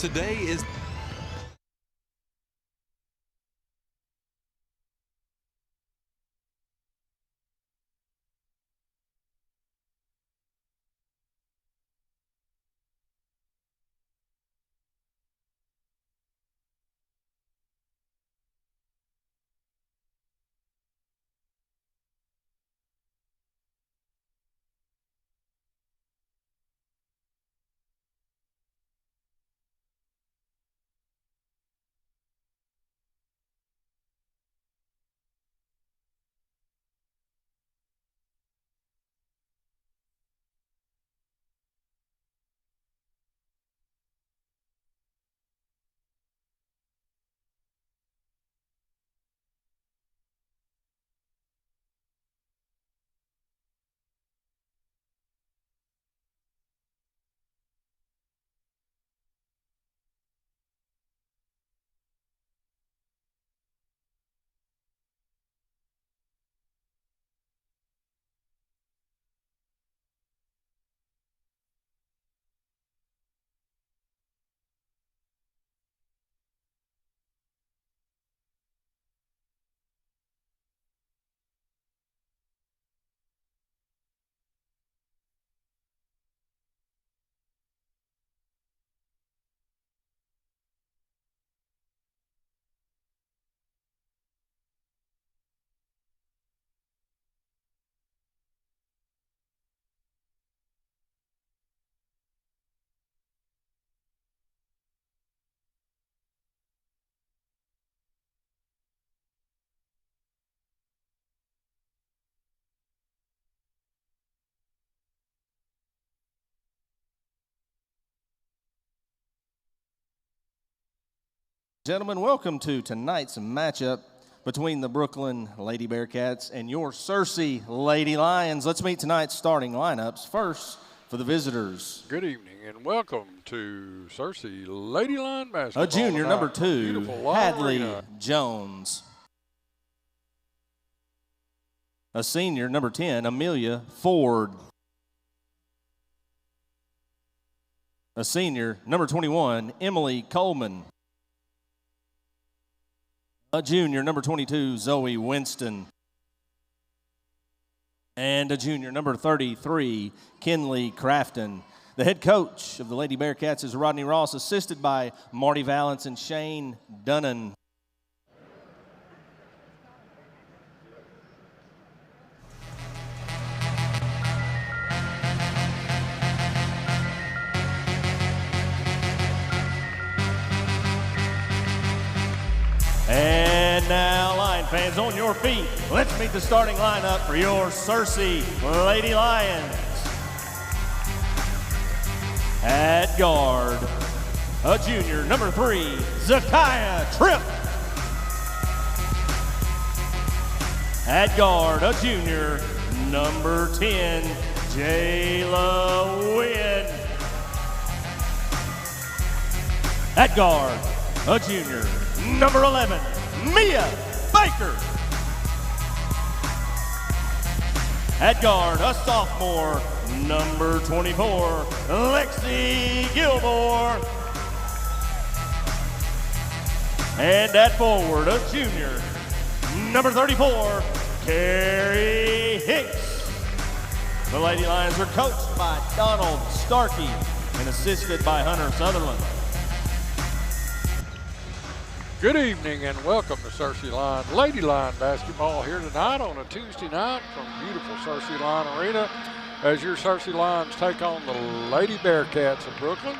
Today is Gentlemen, welcome to tonight's matchup between the Brookland Lady Bearcats and your Searcy Lady Lions. Let's meet tonight's starting lineups. First, for the visitors. Good evening and welcome to Searcy Lady Lion basketball. A junior, tonight. number 2, Hadley Arena. Jones. A senior, number 10, Amelia Ford. A senior, number 21, Emily Coleman. A junior, number 22, Zoe Winston. And a junior, number 33, Kinley Crafton. The head coach of the Lady Bearcats is Rodney Ross, assisted by Marty Valance and Shane Dunnan. And now, Lion fans, on your feet, let's meet the starting lineup for your Searcy Lady Lions. At guard, a junior, number 3, Zakiah Tripp. At guard, a junior, number 10, Jayla Wynn. At guard, a junior, number 11, Mia Baker. At guard, a sophomore, number 24, Lexi Gilmore. And at forward, a junior, number 34, Carrie Hicks. The Lady Lions are coached by Donald Starkey and assisted by Hunter Sutherland. Good evening and welcome to Searcy Lady Lion basketball here tonight on a Tuesday night from beautiful Searcy Lion Arena as your Searcy Lions take on the Lady Bearcats of Brookland.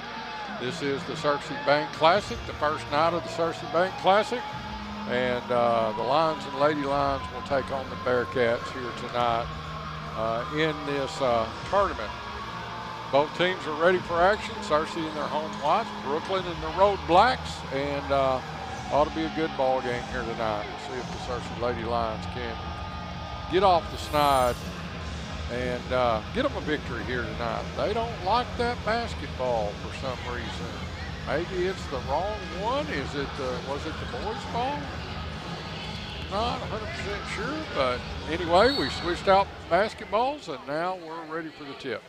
This is the Searcy Bank Classic, the first night of the Searcy Bank Classic, and the Lions and Lady Lions will take on the Bearcats here tonight in this tournament. Both teams are ready for action. Searcy in their home whites, Brookland in the road blacks, and ought to be a good ball game here tonight. We'll see if the Searcy Lady Lions can get off the snide and get them a victory here tonight. They don't like that basketball for some reason. Maybe it's the wrong one. Was it the boys' ball? Not 100% sure, but anyway, we switched out basketballs and now we're ready for the tip.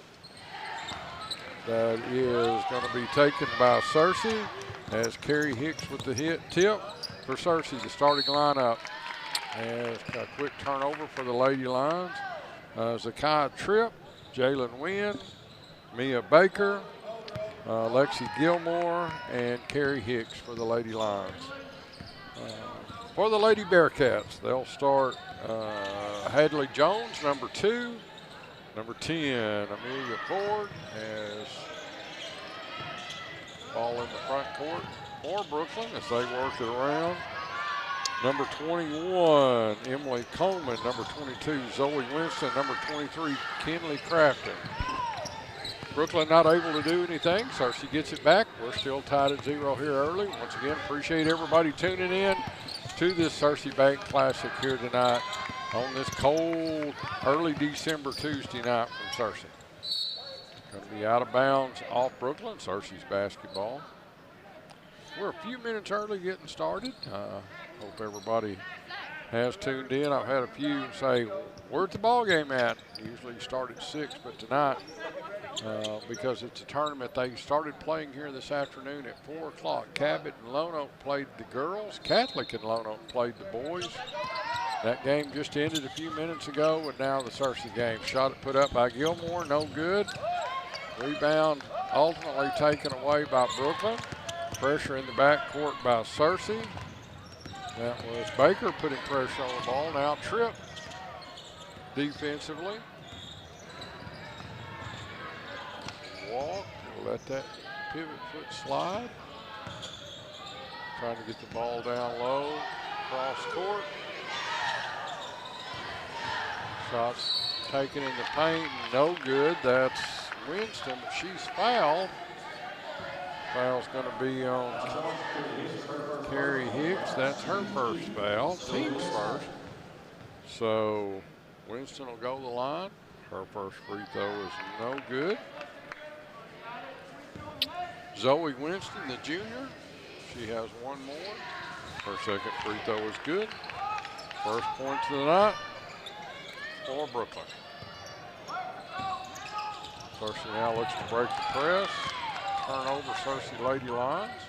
That is going to be taken by Searcy. as Carrie Hicks with the hit tip for Searcy. The starting lineup has a quick turnover for the Lady Lions. Zakiah Tripp, Jalen Wynn, Mia Baker, Lexi Gilmore, and Carrie Hicks for the Lady Lions. For the Lady Bearcats, they'll start Hadley Jones, number 2. Number 10, Amelia Ford, has ball in the front court for Brookland as they work it around. Number 21, Emily Coleman. Number 22, Zoe Winston. Number 23, Kinley Crafton. Brookland not able to do anything. Searcy gets it back. We're still tied at 0 here early. Once again, appreciate everybody tuning in to this Searcy Bank Classic here tonight on this cold, early December Tuesday night from Searcy. Going to be out of bounds off Brookland. Searcy's basketball. We're a few minutes early getting started. Hope everybody has tuned in. I've had a few say, where's the ball game at? Usually start at 6, but tonight, because it's a tournament, they started playing here this afternoon at 4 o'clock. Cabot and Lone Oak played the girls. Catholic and Lone Oak played the boys. That game just ended a few minutes ago, and now the Searcy game. Shot put up by Gilmore, no good. Rebound ultimately taken away by Brookland. Pressure in the backcourt by Searcy. That was Baker putting pressure on the ball. Now Tripp defensively. Walk, let that pivot foot slide. Trying to get the ball down low, cross court. Shots taken in the paint, no good. That's Winston, but she's fouled. Foul's going to be on Carrie Hicks. That's her first foul, team's first. So Winston will go to the line. Her first free throw is no good. Zoe Winston, the junior, she has one more. Her second free throw is good. First points of the night for Brookland. Searcy now looks to break the press. Turnover, Searcy Lady Lions.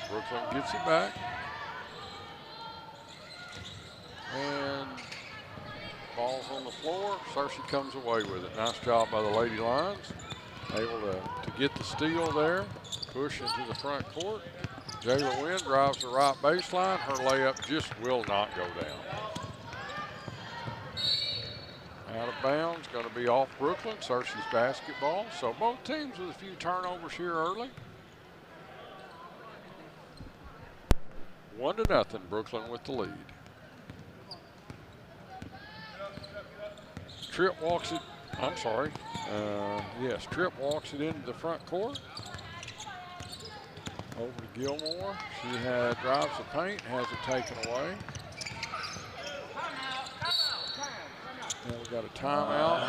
Brookland gets it back. And ball's on the floor. Searcy comes away with it. Nice job by the Lady Lions. Able to get the steal there. Push into the front court. Jayla Wynn drives the right baseline. Her layup just will not go down. Out of bounds, going to be off Brookland. Searcy's basketball. So both teams with a few turnovers here early. 1-0, Brookland with the lead. Tripp walks it, Tripp walks it into the front court. Over to Gilmore. She drives the paint, has it taken away. Now we got a timeout.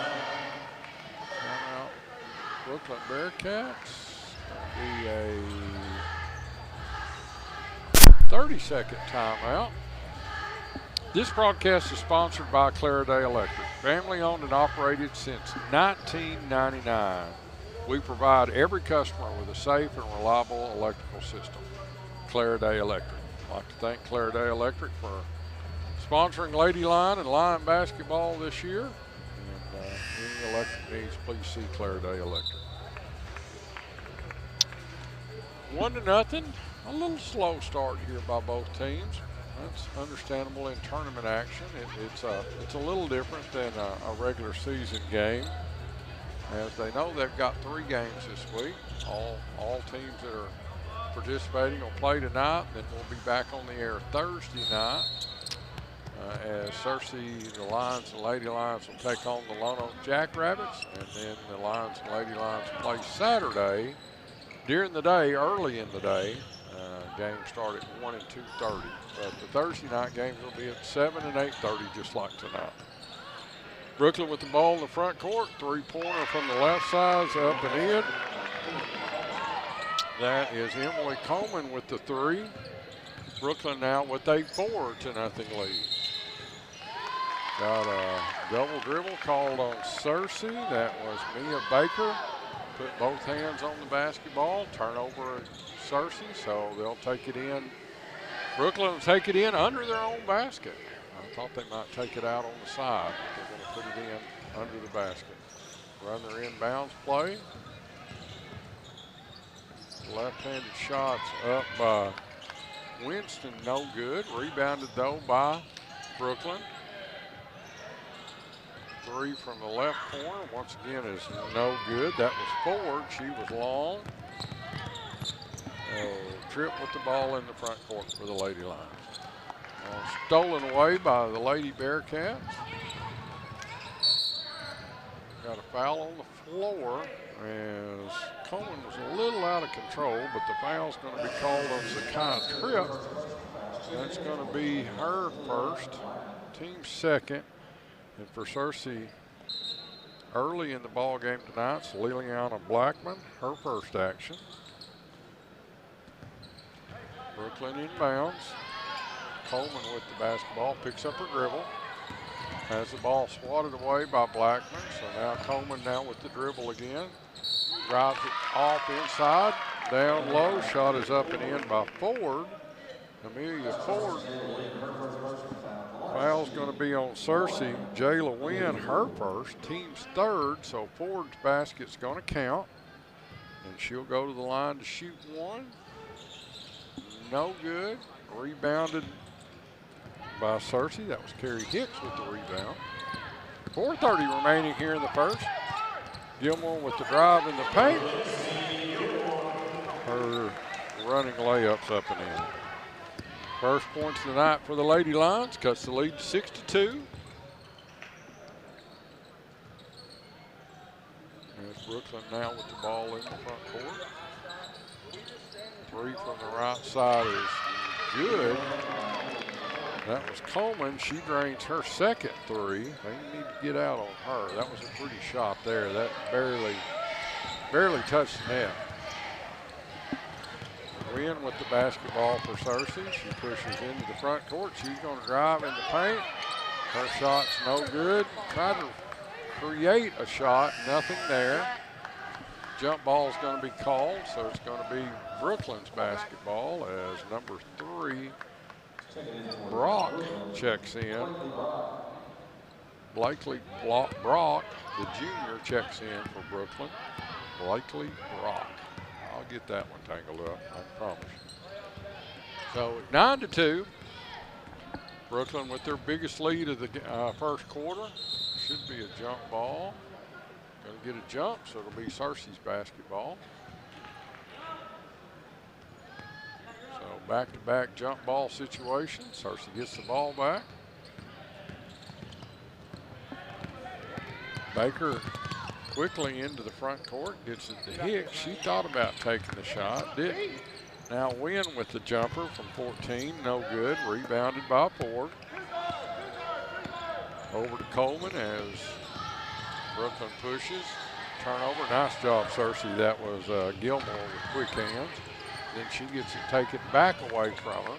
Timeout. Brookland Bearcats. Be a 30-second timeout. This broadcast is sponsored by Clariday Electric, family owned and operated since 1999. We provide every customer with a safe and reliable electrical system. Clariday Electric. I'd like to thank Clariday Electric for sponsoring Lady Line and Lion basketball this year. And any electric needs, please see Clariday Electric. 1-0. A little slow start here by both teams. That's understandable in tournament action. It's a little different than a regular season game. As they know, they've got 3 games this week. All teams that are participating will play tonight. Then we'll be back on the air Thursday night. As Searcy, the Lions and Lady Lions will take on the Lone Oak Jackrabbits, and then the Lions and Lady Lions play Saturday during the day, early in the day. Games start at 1 and 2:30, but the Thursday night games will be at 7 and 8:30, just like tonight. Brookland with the ball in the front court, 3-pointer from the left side, up and in. That is Emily Coleman with the 3. Brookland now with a 4-0 lead. Got a double dribble called on Searcy. That was Mia Baker. put both hands on the basketball. Turnover at Searcy, so they'll take it in. Brookland will take it in under their own basket. I thought they might take it out on the side, but they're going to put it in under the basket. Run their inbounds play. Left-handed shots up by Winston, no good. Rebounded though by Brookland. Three from the left corner, once again is no good. That was Ford, she was long. Trip with the ball in the front court for the Lady Lions. Stolen away by the Lady Bearcats. Got a foul on the floor as Coleman was a little out of control, but the foul's going to be called on Zakai Tripp. That's going to be her first, team second. And for Searcy, early in the ball game tonight, it's Liliana Blackman, her first action. Brookland inbounds. Coleman with the basketball, picks up her dribble. Has the ball swatted away by Blackman. So now Coleman now with the dribble again. Drives it off inside, down low. Shot is up and in by Ford. Amelia Ford. Foul's going to be on Searcy. Jayla Wynn, her first, team's third. So Ford's basket's going to count. And she'll go to the line to shoot one. No good. Rebounded by Searcy. That was Carrie Hicks with the rebound. 4:30 remaining here in the first. Gilmore with the drive in the paint. Her running layups up and in. First points of the night for the Lady Lions. Cuts the lead to 6-2. There's Brookland now with the ball in the front court. Three from the right side is good. That was Coleman. She drains her second three. They need to get out on her. That was a pretty shot there. That barely touched the net. Wynn with the basketball for Searcy. She pushes into the front court. She's going to drive in the paint. Her shot's no good. Tried to create a shot. Nothing there. Jump ball is going to be called, so it's going to be Brookland's basketball as number 3, Brock, checks in. Blakely Brock, the junior, checks in for Brookland. Blakely Brock. I'll get that one tangled up, I promise. So 9-2. Brookland with their biggest lead of the first quarter. Should be a jump ball. Going to get a jump, so it'll be Searcy's basketball. So back-to-back jump ball situation. Searcy gets the ball back. Baker quickly into the front court, gets it to Hicks. She thought about taking the shot, didn't. Now Wynn with the jumper from 14, no good. Rebounded by Ford. Over to Coleman as Brookland pushes. Turnover, nice job, Searcy. That was Gilmore with quick hands. Then she gets it taken back away from him.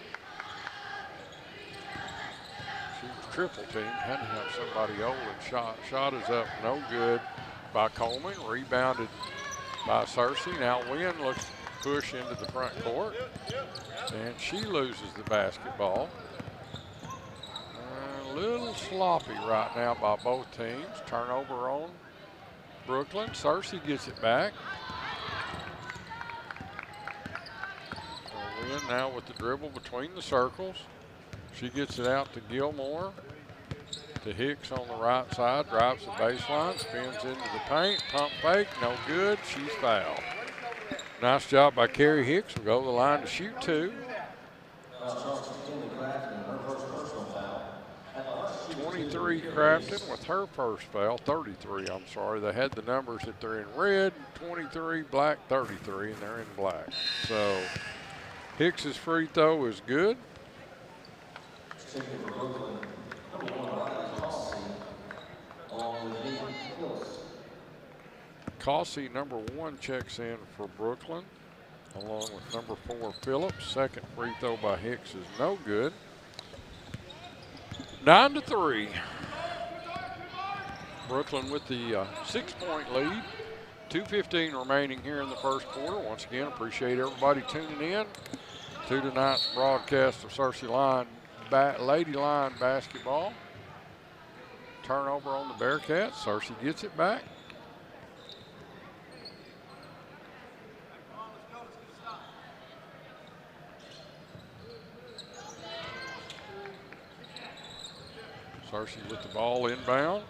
She was triple teamed, had to have somebody old and shot. Shot is up, no good by Coleman. Rebounded by Searcy. Now Wynn looks to push into the front court. And she loses the basketball. A little sloppy right now by both teams. Turnover on Brookland. Searcy gets it back. Wynn now with the dribble between the circles. She gets it out to Gilmore. To Hicks on the right side. Drives the baseline. Spins into the paint. Pump fake. No good. She's fouled. Nice job by Carrie Hicks. Will go to the line to shoot two. 23 Crafton with her first foul. 33, I'm sorry. They had the numbers that they're in red. 23, black, 33, and they're in black. So Hicks's free throw is good. Cossey, number 1, checks in for Brookland, along with number 4, Phillips. Second free throw by Hicks is no good. 9-3. Brookland with the 6-point lead. 2:15 remaining here in the first quarter. Once again, appreciate everybody tuning in to tonight's broadcast of Searcy Lady Line basketball. Turnover on the Bearcats. Searcy gets it back. Searcy with the ball inbounds.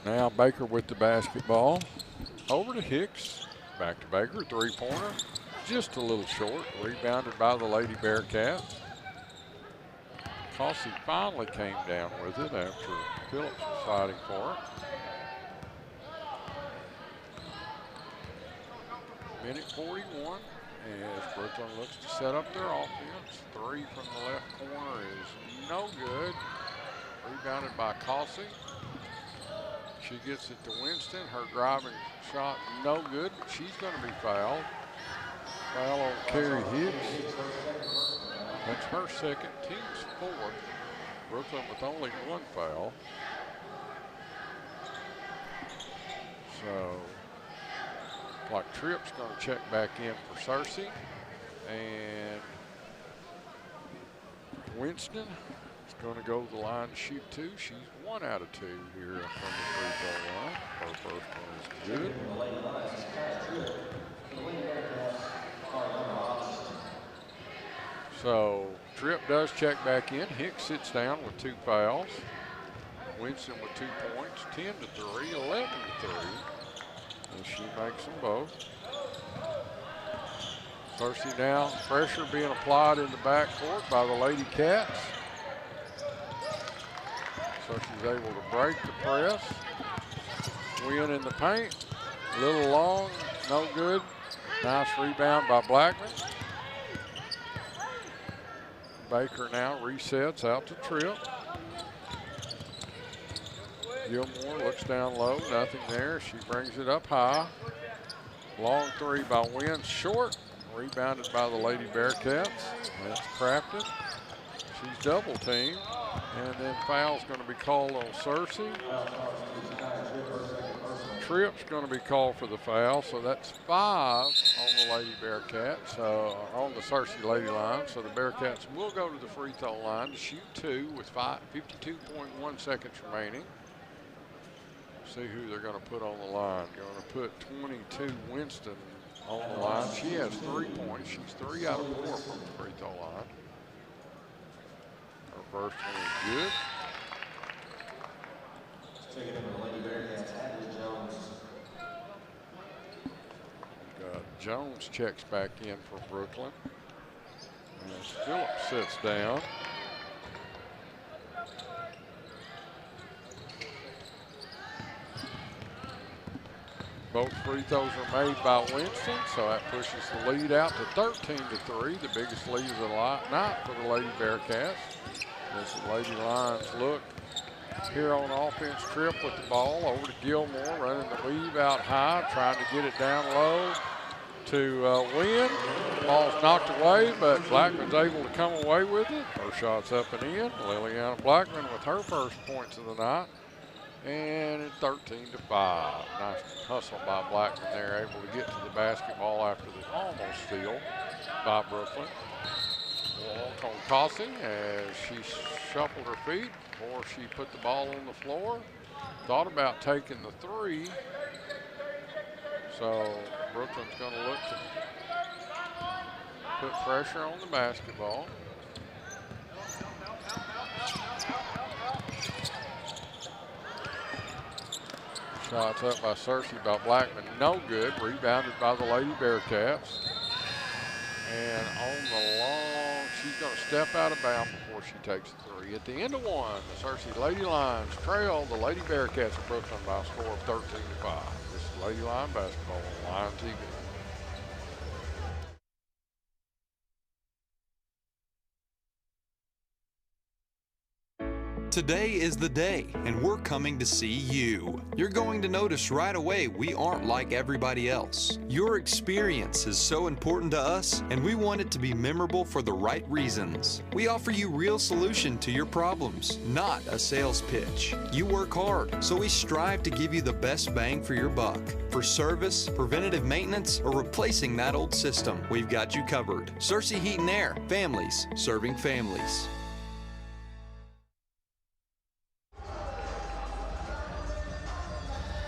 Now Baker with the basketball. Over to Hicks. Back to Baker, three-pointer. Just a little short. Rebounded by the Lady Bearcats. Cossey finally came down with it after Phillips was fighting for it. Minute 41 as Brookland looks to set up their offense. Three from the left corner is no good. Rebounded by Cossey. She gets it to Winston. Her driving shot no good, but she's going to be fouled. Foul on Carrie Hicks. That's her second, team's fourth. Brookland with only one foul. So, like Tripp's going to check back in for Searcy. And Winston is going to go to the line to shoot two. She's 1 out of 2 here from the free throw line. Her first one is good. So Tripp does check back in. Hicks sits down with 2 fouls. Winston with 2 points, 10 to 3, 11 to 3. And she makes them both. Searcy now, pressure being applied in the backcourt by the Lady Cats. So she's able to break the press. Win in the paint. A little long, no good. Nice rebound by Blackman. Baker now resets out to Tripp. Gilmore looks down low, nothing there. She brings it up high. Long three by Wynn, short. Rebounded by the Lady Bearcats. That's Crafton. She's double teamed. And then foul's going to be called on Searcy. Tripp's going to be called for the foul, so that's 5 on the Lady Bearcats, on the Searcy Lady line. So the Bearcats will go to the free throw line to shoot 2 with 52.1 seconds remaining. See who they're going to put on the line. Going to put 22 Winston on the line. She has 3 points. She's 3 out of 4 from the free throw line. Her first one is good. Jones checks back in for Brookland. As Phillips sits down. Both free throws are made by Winston, so that pushes the lead out to 13 to 3, the biggest lead of the night for the Lady Bearcats. As the Lady Lions look here on offense, Tripp with the ball over to Gilmore, running the weave out high, trying to get it down low to Wynn. Ball's knocked away, but Blackman's able to come away with it. Her shot's up and in. Liliana Blackman with her first points of the night. And it's 13 to 5. Nice hustle by Blackman there, able to get to the basketball after the almost steal by Brookland. Walk on Cossey as she shuffled her feet before she put the ball on the floor. Thought about taking the three. So Brookland's going to look to put pressure on the basketball. Shots up by Searcy by Blackman, no good. Rebounded by the Lady Bearcats. And on the long, she's going to step out of bounds before she takes the three. At the end of one, the Searcy Lady Lions trail the Lady Bearcats of Brookland by a score of 13 to 5. This is Lady Lion basketball on Lion TV. Today is the day, and we're coming to see you. You're going to notice right away we aren't like everybody else. Your experience is so important to us, and we want it to be memorable for the right reasons. We offer you real solution to your problems, not a sales pitch. You work hard, so we strive to give you the best bang for your buck. For service, preventative maintenance, or replacing that old system, we've got you covered. Searcy Heat and Air, families serving families.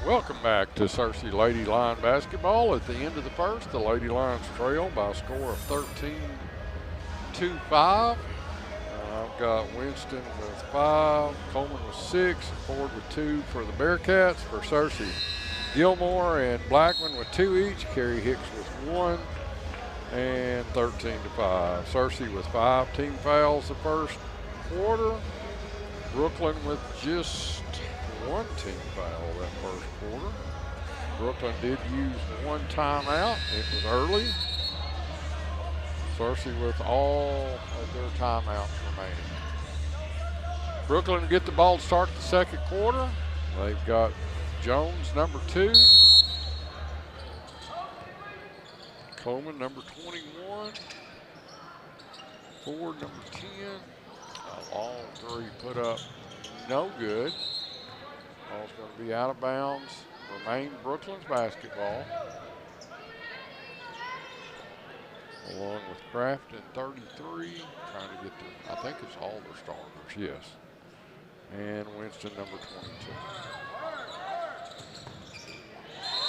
Welcome back to Searcy Lady Lion basketball. At the end of the first, the Lady Lions trail by a score of 13-5. I've got Winston with 5, Coleman with 6, and Ford with 2 for the Bearcats. For Searcy, Gilmore and Blackman with 2 each, Kerry Hicks with 1, and 13-5. Searcy with 5 team fouls the first quarter. Brookland with just 1 team foul that first quarter. Brookland did use 1 timeout. It was early. Searcy with all of their timeouts remaining. Brookland get the ball to start the second quarter. They've got Jones, number 2. Coleman, number 21. Ford, number 10. A long 3 put up, no good. Ball's going to be out of bounds. Remain Brookland's basketball. Along with Crafton, 33. Trying to get the, I think it's all their starters, yes. And Winston, number 22.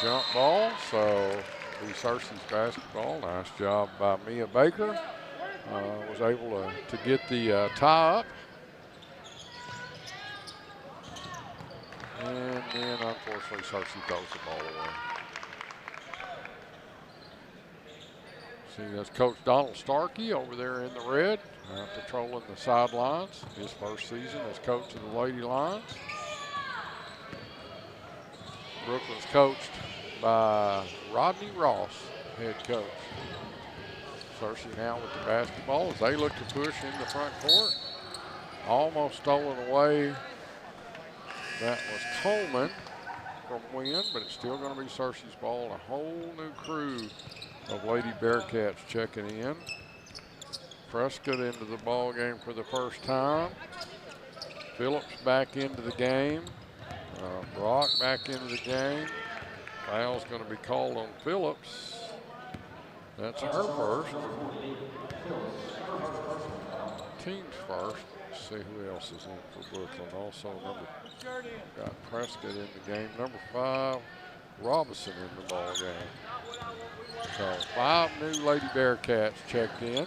Jump ball, so be Searcy's basketball. Nice job by Mia Baker. Was able to get the tie up. And then, unfortunately, Searcy throws the ball away. See, that's Coach Donald Starkey over there in the red, patrolling the sidelines. His first season as coach of the Lady Lions. Brookland's coached by Rodney Ross, head coach. Searcy now with the basketball as they look to push in the front court. Almost stolen away. That was Coleman from Wynn, but it's still going to be Searcy's ball and a whole new crew of Lady Bearcats checking in. Prescott into the ball game for the first time. Phillips back into the game. Brock back into the game. Foul's going to be called on Phillips. That's her first. Team's first. Let's see who else is in for Brookland. Also, got Prescott in the game. Number 5, Robinson in the ball game. So 5 new Lady Bearcats checked in,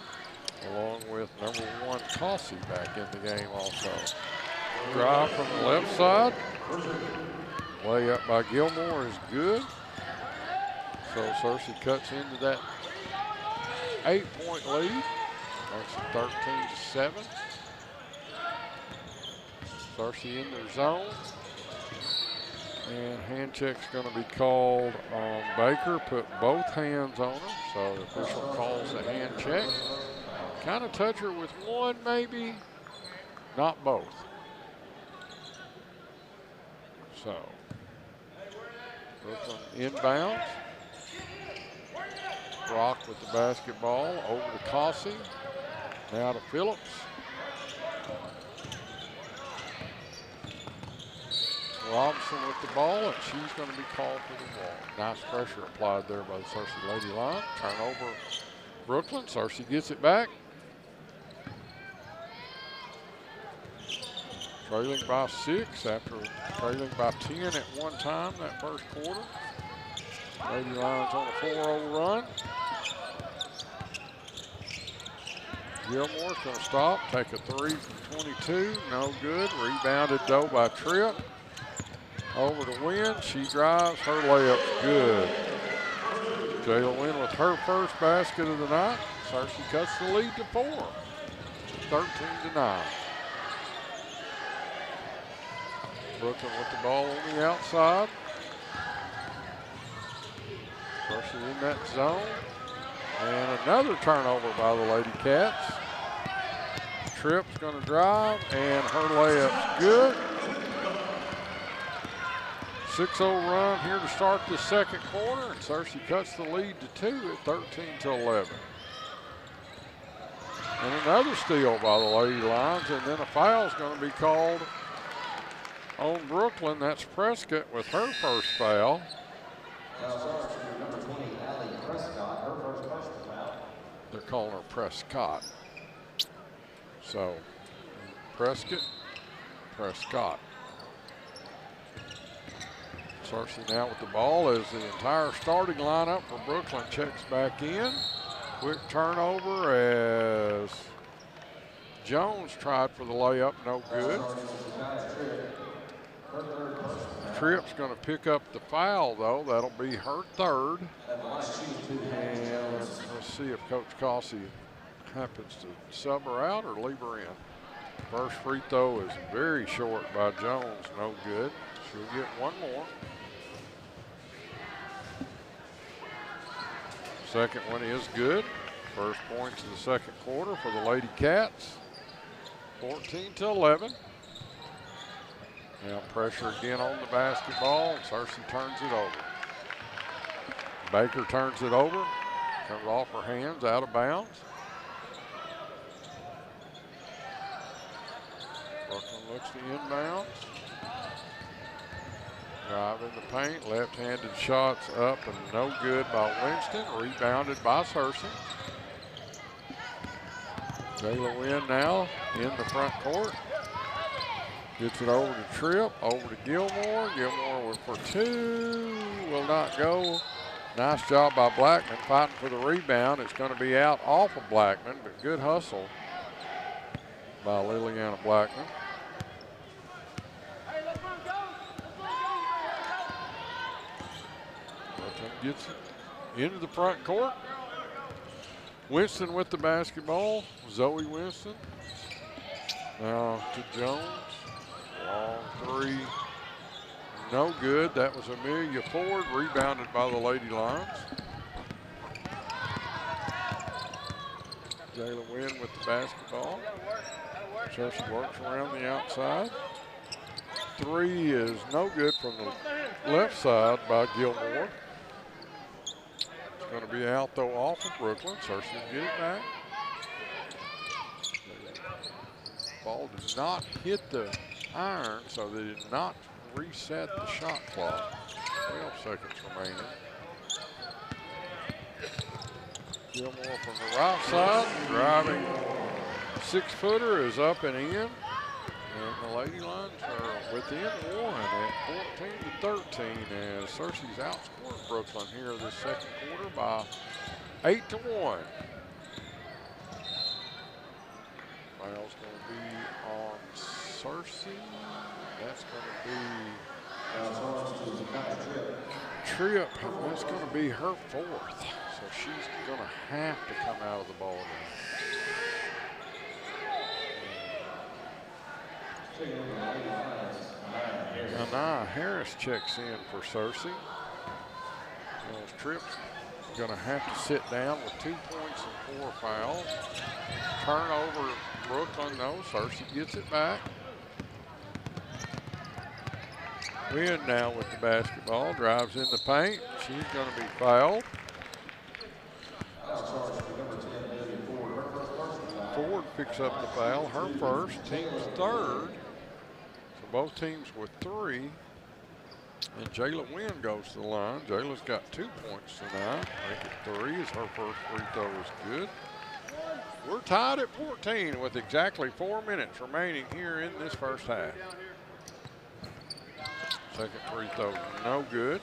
along with number 1 Cossey back in the game also. Drive from the left side. Layup by Gilmore is good. So Searcy cuts into that 8-point lead. Makes it 13-7. Searcy in their zone. And hand check's going to be called on Baker. Put both hands on her. So the official calls the hand check. Kind of touch her with one maybe, not both. So Brooklyn inbounds. Brock with the basketball over to Cossey. Now to Phillips. Robinson with the ball, and she's going to be called for the ball. Nice pressure applied there by the Searcy Lady Lion. Turnover Brooklyn. Searcy gets it back. Trailing by 6 after trailing by 10 at one time that first quarter. Lady Lions on a 4-0 run. Gilmore's going to stop, take a 3 from 22, no good. Rebounded though by Tripp. Over to Wynn, she drives, her layup's good. Jayla Wynn with her first basket of the night. Searcy cuts the lead to 4, 13-9. Brooklyn with the ball on the outside. Searcy in that zone. And another turnover by the Lady Cats. Tripp's going to drive, and her layup's good. 6-0 run here to start the second quarter, and Searcy cuts the lead to 2 at 13-11. And another steal by the Lady Lions, and then a foul's going to be called on Brookland. That's Prescott with her first foul. They're calling her Prescott. So, Prescott. Searcy now with the ball as the entire starting lineup for Brookland checks back in. Quick turnover as Jones tried for the layup, no good. Tripp's going to pick up the foul, though. That'll be her third. And let's see if Coach Cossey happens to sub her out or leave her in. First free throw is very short by Jones, no good. She'll get one more. Second one is good. First points of the second quarter for the Lady Cats. 14-11. Now pressure again on the basketball. Searcy turns it over. Baker turns it over. Comes off her hands, out of bounds. Brookland looks to inbounds. Drive in the paint, left-handed shots up and no good by Winston. Rebounded by Searcy. Jayla Wynn now in the front court. Gets it over to Tripp, over to Gilmore. Gilmore for 2, will not go. Nice job by Blackman fighting for the rebound. It's going to be out off of Blackman, but good hustle by Liliana Blackman. Gets it into the front court. Winston with the basketball. Zoe Winston. Now to Jones. Long three. No good. That was Amelia Ford, rebounded by the Lady Lions. Jayla Wynn with the basketball. Chelsea works around the outside. Three is no good from the left side by Gilmore. Going to be out though off of Brookland. Searcy will get it back. Ball did not hit the iron, so they did not reset the shot clock. 12 seconds remaining. Gilmore from the right side, driving 6-footer is up and in. And the Lady Lions are within one at 14-13 as Searcy's outscored Brookland here this second quarter by 8-1. Foul's going to be on Searcy. That's going to be Tripp. That's going to be her fourth. So she's going to have to come out of the ball game. Anaya Harris checks in for Searcy. Tripp's going to have to sit down with 2 points and 4 fouls. Turnover, Brookland, no. Searcy gets it back. Wynn now with the basketball, drives in the paint. She's going to be fouled. Ford picks up the foul, her first, team's third. Both teams with 3. And Jayla Wynn goes to the line. Jayla's got 2 points tonight. Make it 3 as her first free throw is good. We're tied at 14 with exactly 4 minutes remaining here in this first half. Second free throw, no good.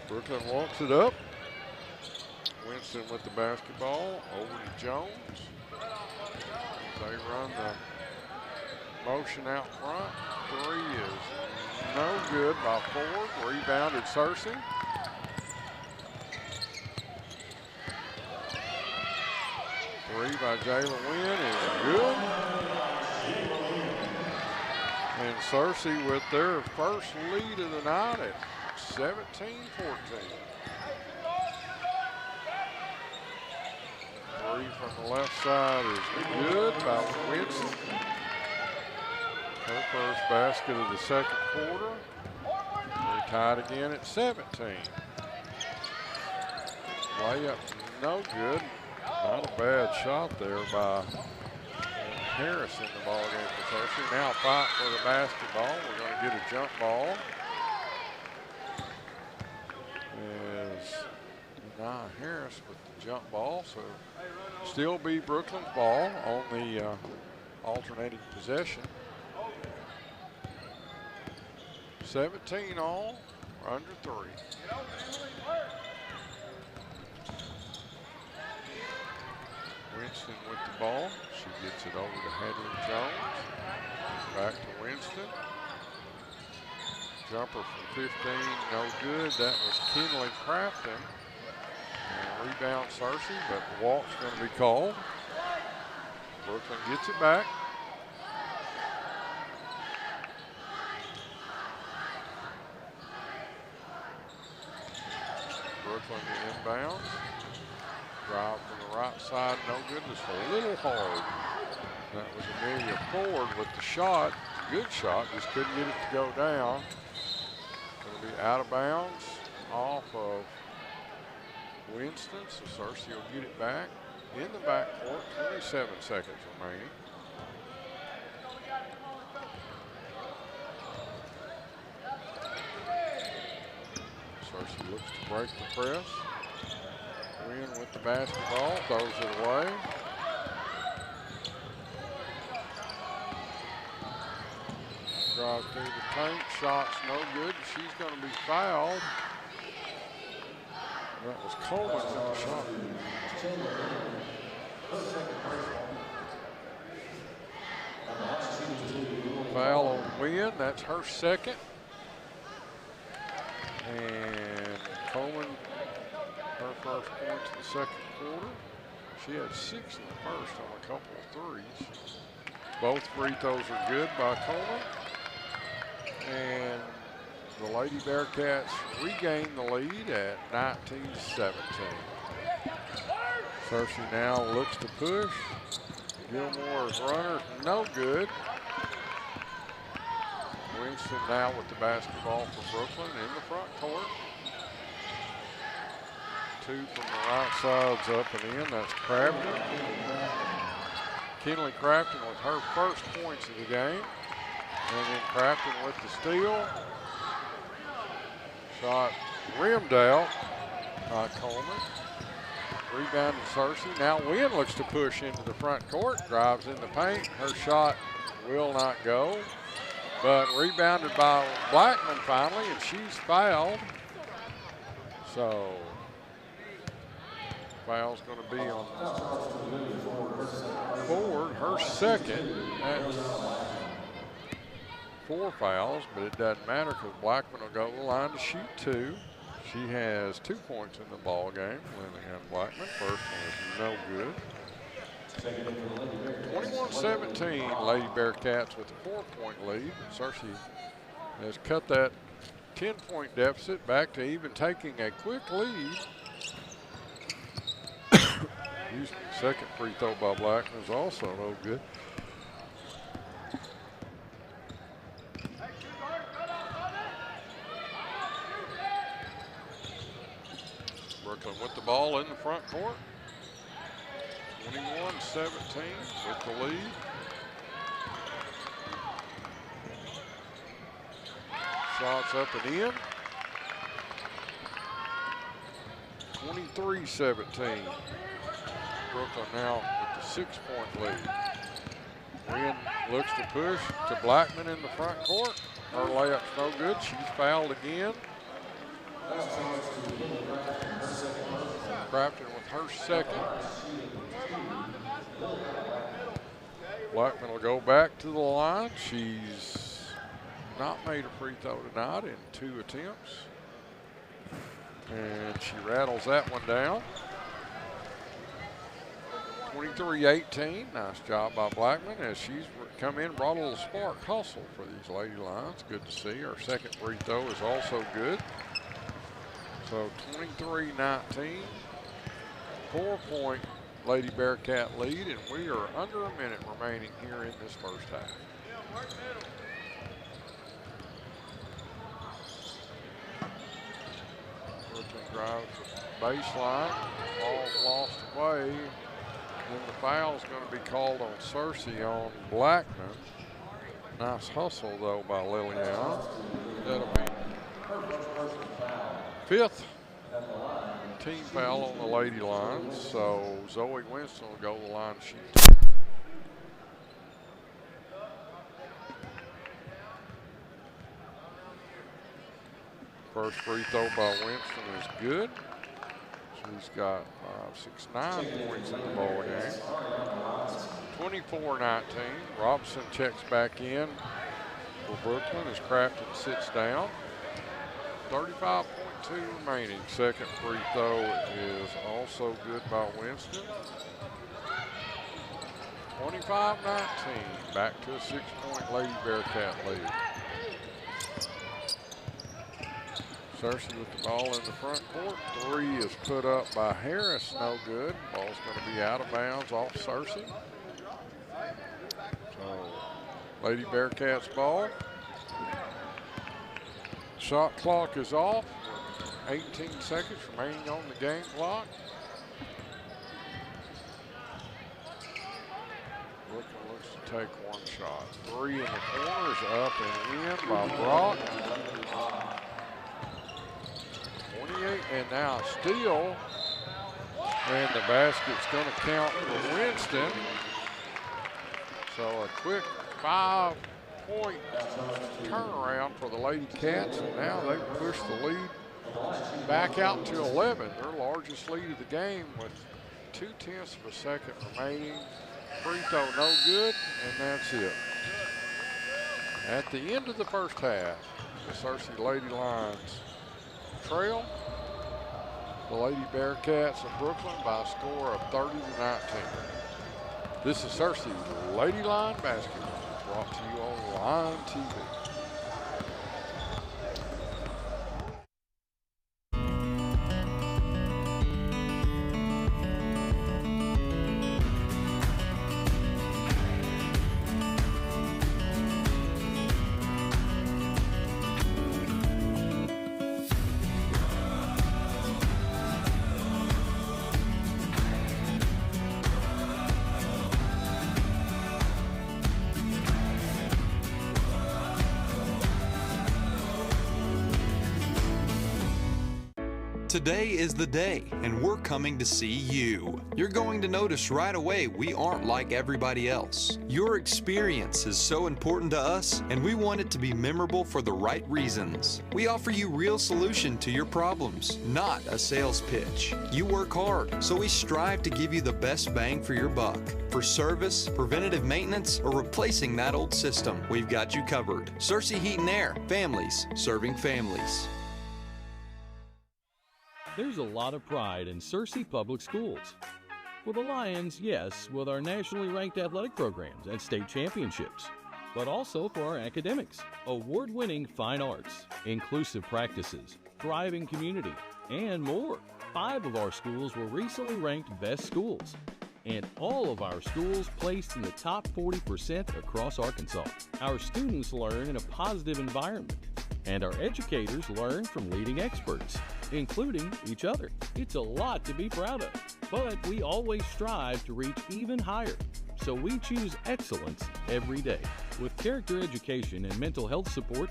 Brookland walks it up. Winston with the basketball, over to Jones. They run the motion out front. 3 is no good by Ford. Rebounded Searcy. Three by Jayla Wynn is good. And Searcy with their first lead of the night at 17-14. Three from the left side is good by Winston. Her first basket of the second quarter. We're tied again at 17. Layup, no good. Not a bad shot there by Harris in the ball game for Searcy. Now fight for the basketball. We're going to get a jump ball. As Harris with the jump ball, so still be Brookland's ball on the alternating possession. 17 all, under 3. Winston with the ball. She gets it over to Hadley Jones. Back to Winston. Jumper from 15, no good. That was Kinley Crafton. And rebound Searcy, but the walk's going to be called. Brookland gets it back. Brookland inbounds. Drive from the right side, no good. Just a little hard. That was Amelia Ford with the shot. Good shot, just couldn't get it to go down. Going to be out of bounds off of Winston, so Searcy will get it back in the backcourt. 27 seconds remaining. Searcy looks to break the press. Win with the basketball, throws it away. Drive through the paint, shot's no good. She's going to be fouled. That was Coleman with the shot. Foul on Wynn, that's her second. And Coleman, her first points in the second quarter. She had 6 in the first on a couple of threes. Both free throws are good by Coleman. And the Lady Bearcats regain the lead at 19-17. Searcy now looks to push. Gilmore's runner, no good. Winston now with the basketball for Brookland in the front court. 2 from the right side's up and in. That's Crafton. Kinley Crafton with her first points of the game. And then Crafton with the steal. Shot rimmed out by Coleman. Rebound to Searcy. Now Wynn looks to push into the front court. Drives in the paint. Her shot will not go. But rebounded by Blackman finally, and she's fouled. So foul's going to be on Ford, her second. That's 4 fouls, but it doesn't matter because Blackman will go to the line to shoot 2. She has 2 points in the ball game. Lillian Blackman, first one is no good. 21-17, Lady Bearcats with a 4-point lead. Searcy has cut that 10-point deficit back to even taking a quick lead. Excuse me, second free throw by Blackman is also no good. Brookland with the ball in the front court. 21-17 with the lead. Shots up and in. 23-17. Brookland now with the 6-point lead. Wynn looks to push to Blackman in the front court. Her layup's no good. She's fouled again. Crafton with her second. Blackman will go back to the line. She's not made a free throw tonight in 2 attempts. And she rattles that one down. 23-18. Nice job by Blackman as she's come in, brought a little spark hustle for these Lady Lions. Good to see. Her second free throw is also good. So 23-19. 4-point Lady Bearcat lead, and we are under a minute remaining here in this first half. Brookland drives the baseline, ball's lost away. Then the foul's going to be called on Searcy on Blackman. Nice hustle though by Lilliana. That'll be fifth team foul on the lady line, so Zoe Winston will go to the line to shoot. First free throw by Winston is good. She's got 9 points in the ball game. 24-19. Robinson checks back in for Brookland as Crafton sits down. 35.2 remaining. Second free throw is also good by Winston. 25-19. Back to a 6-point Lady Bearcat lead. Searcy with the ball in the front court. Three is put up by Harris. No good. Ball's going to be out of bounds off Searcy. So, Lady Bearcats ball. Shot clock is off. 18 seconds remaining on the game clock. Looks to take one shot. Three in the corner is up and in by Brock. 28, and now a steal. And the basket's going to count for Winston. So a quick 5-point turnaround for the Lady Cats, and now they've pushed the lead back out to 11, their largest lead of the game with 0.2 of a second remaining. Free throw no good, and that's it. At the end of the first half, the Searcy Lady Lions trail the Lady Bearcats of Brookland by a score of 30-19. This is Searcy Lady Line Basketball, brought to you on Line TV. Today is the day, and we're coming to see you. You're going to notice right away we aren't like everybody else. Your experience is so important to us, and we want it to be memorable for the right reasons. We offer you real solution to your problems, not a sales pitch. You work hard, so we strive to give you the best bang for your buck. For service, preventative maintenance, or replacing that old system, we've got you covered. Searcy Heat and Air, families serving families. There's a lot of pride in Searcy Public Schools. For the Lions, yes, with our nationally ranked athletic programs and state championships, but also for our academics, award-winning fine arts, inclusive practices, thriving community, and more. 5 of our schools were recently ranked best schools, and all of our schools placed in the top 40% across Arkansas. Our students learn in a positive environment, and our educators learn from leading experts, including each other. It's a lot to be proud of, but we always strive to reach even higher, so we choose excellence every day. With character education and mental health support,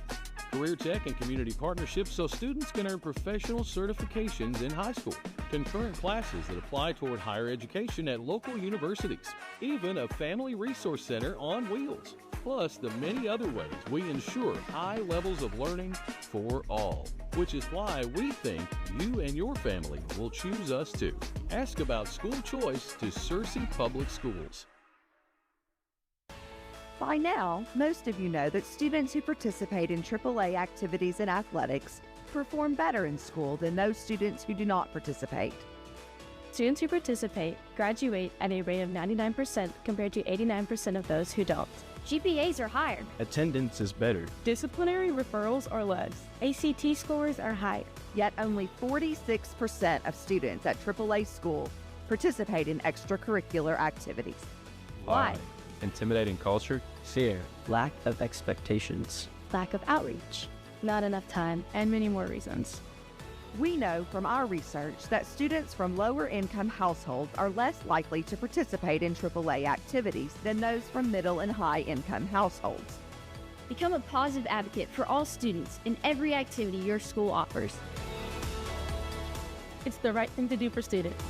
career tech and community partnerships so students can earn professional certifications in high school, concurrent classes that apply toward higher education at local universities, even a family resource center on wheels, plus the many other ways we ensure high levels of learning for all, which is why we think you and your family will choose us too. Ask about school choice to Searcy Public Schools. By now, most of you know that students who participate in AAA activities and athletics perform better in school than those students who do not participate. Students who participate graduate at a rate of 99% compared to 89% of those who don't. GPAs are higher. Attendance is better. Disciplinary referrals are less. ACT scores are higher. Yet only 46% of students at AAA school participate in extracurricular activities. Why? Intimidating culture, fear, lack of expectations, Lack of outreach, not enough time, and many more reasons. We know from our research that students from lower income households are less likely to participate in AAA activities than those from middle and high income households. Become a positive advocate for all students in every activity your school offers. It's the right thing to do for students.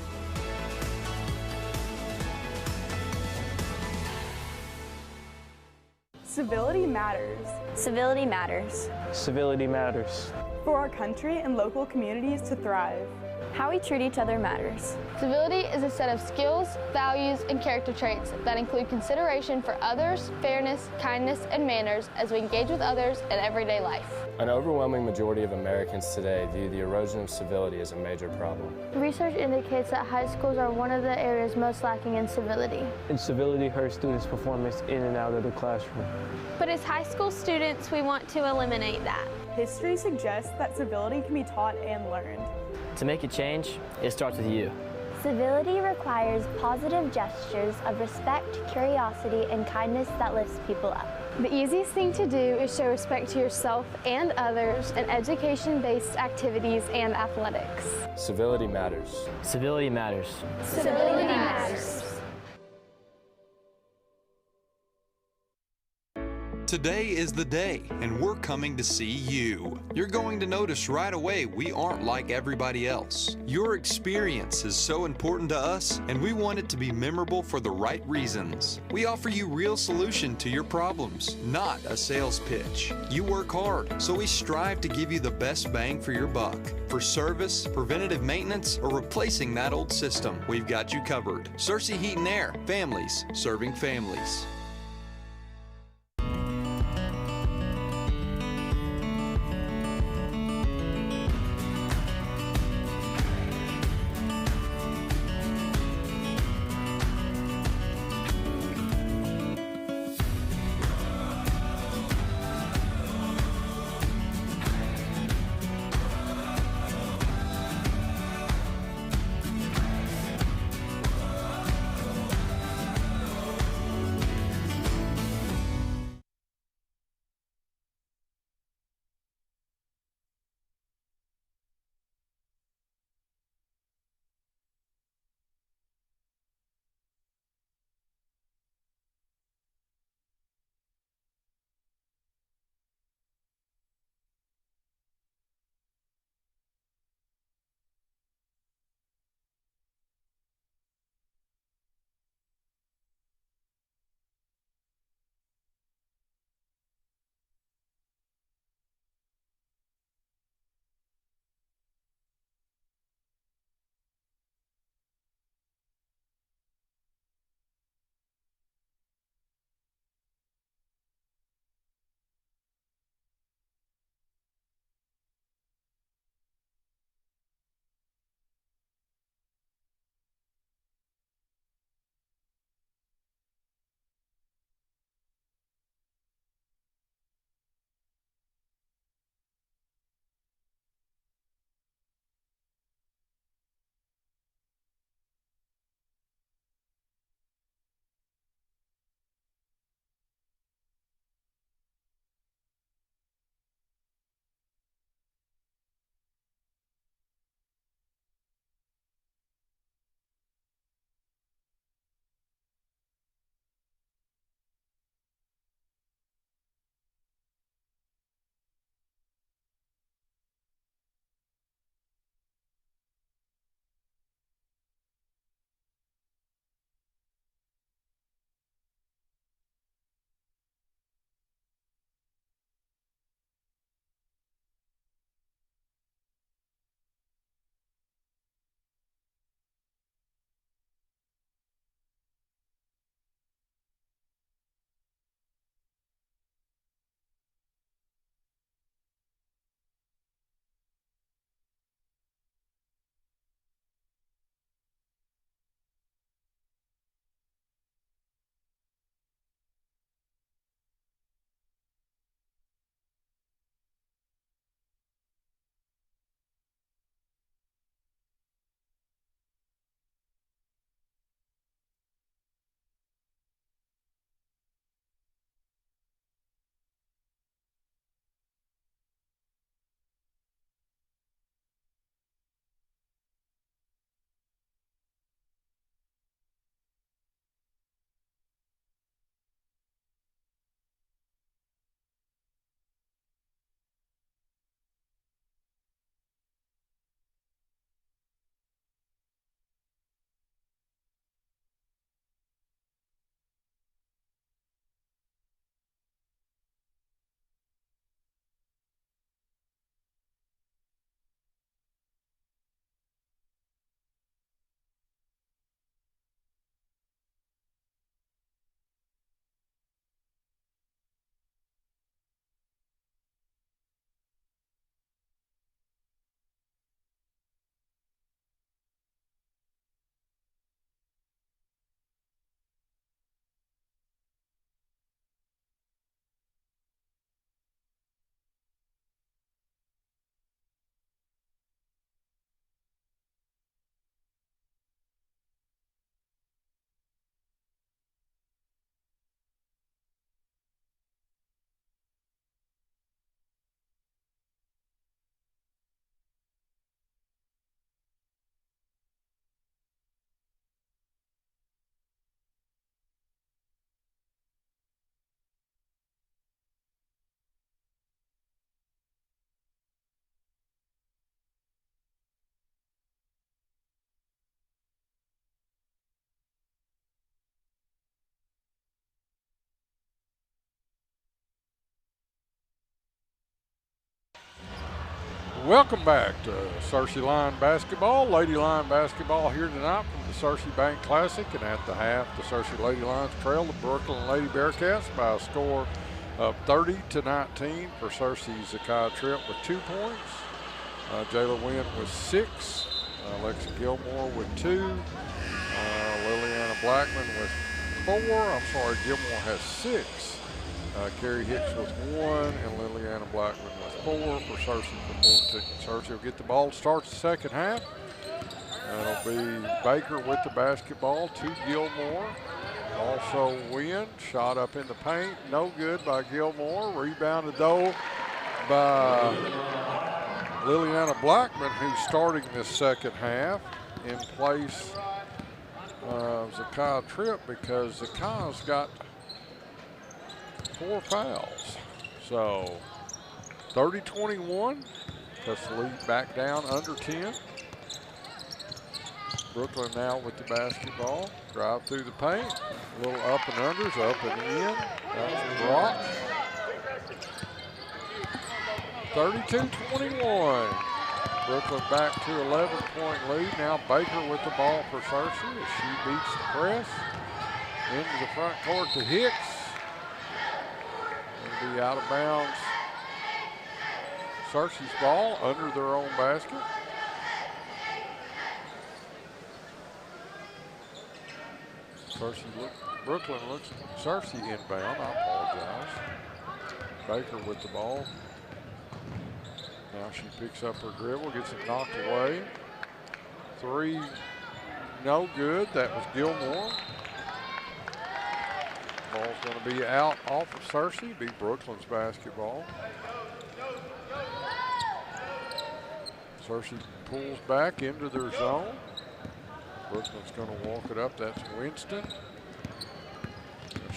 Civility matters. Civility matters. civility matters. For our country and local communities to thrive. How we treat each other matters. Civility is a set of skills, values, and character traits that include consideration for others, fairness, kindness, and manners as we engage with others in everyday life. An overwhelming majority of Americans today view the erosion of civility as a major problem. Research indicates that high schools are one of the areas most lacking in civility. Incivility hurts students' performance in and out of the classroom. But as high school students, we want to eliminate that. History suggests that civility can be taught and learned. To make a change, it starts with you. Civility requires positive gestures of respect, curiosity, and kindness that lifts people up. The easiest thing to do is show respect to yourself and others in education-based activities and athletics. Civility matters. Civility matters. Civility matters. Today is the day, and we're coming to see you. You're going to notice right away we aren't like everybody else. Your experience is so important to us, and we want it to be memorable for the right reasons. We offer you real solution to your problems, not a sales pitch. You work hard, so we strive to give you the best bang for your buck. For service, preventative maintenance, or replacing that old system, we've got you covered. Searcy Heat and Air, families serving families. Welcome back to Searcy Line basketball. Lady Line basketball here tonight from the Searcy Bank Classic. And at the half, the Searcy Lady Lions trail the Brookland Lady Bearcats by a score of 30-19 for Searcy Zakiah Tripp with 2 points. Jayla Wynn with 6. Alexa Gilmore with 2. Liliana Blackman with 4. Gilmore has 6. Carrie Hicks with 1, and Liliana Blackman with 4 for Searcy for 14. Searcy will get the ball to start the second half. That'll be Baker with the basketball to Gilmore. Also Wynn, shot up in the paint, no good by Gilmore. Rebounded though by Liliana Blackman, who's starting this second half in place of Zakiah Tripp because Zakiah's got 4 fouls. So 30-21, cuts the lead back down under 10. Brookland now with the basketball. Drive through the paint. A little up and unders, up and in. That's blocked. 32-21. Brookland back to 11-point lead. Now Baker with the ball for Searcy as she beats the press. Into the front court to Hicks. It'll be out of bounds. Searcy's ball under their own basket. Brookland looks Searcy inbound. I apologize. Baker with the ball. Now she picks up her dribble, gets it knocked away. 3, no good. That was Gilmore. Ball's going to be out off of Searcy. Be Brookland's basketball. Searcy pulls back into their zone. Brookland's going to walk it up. That's Winston.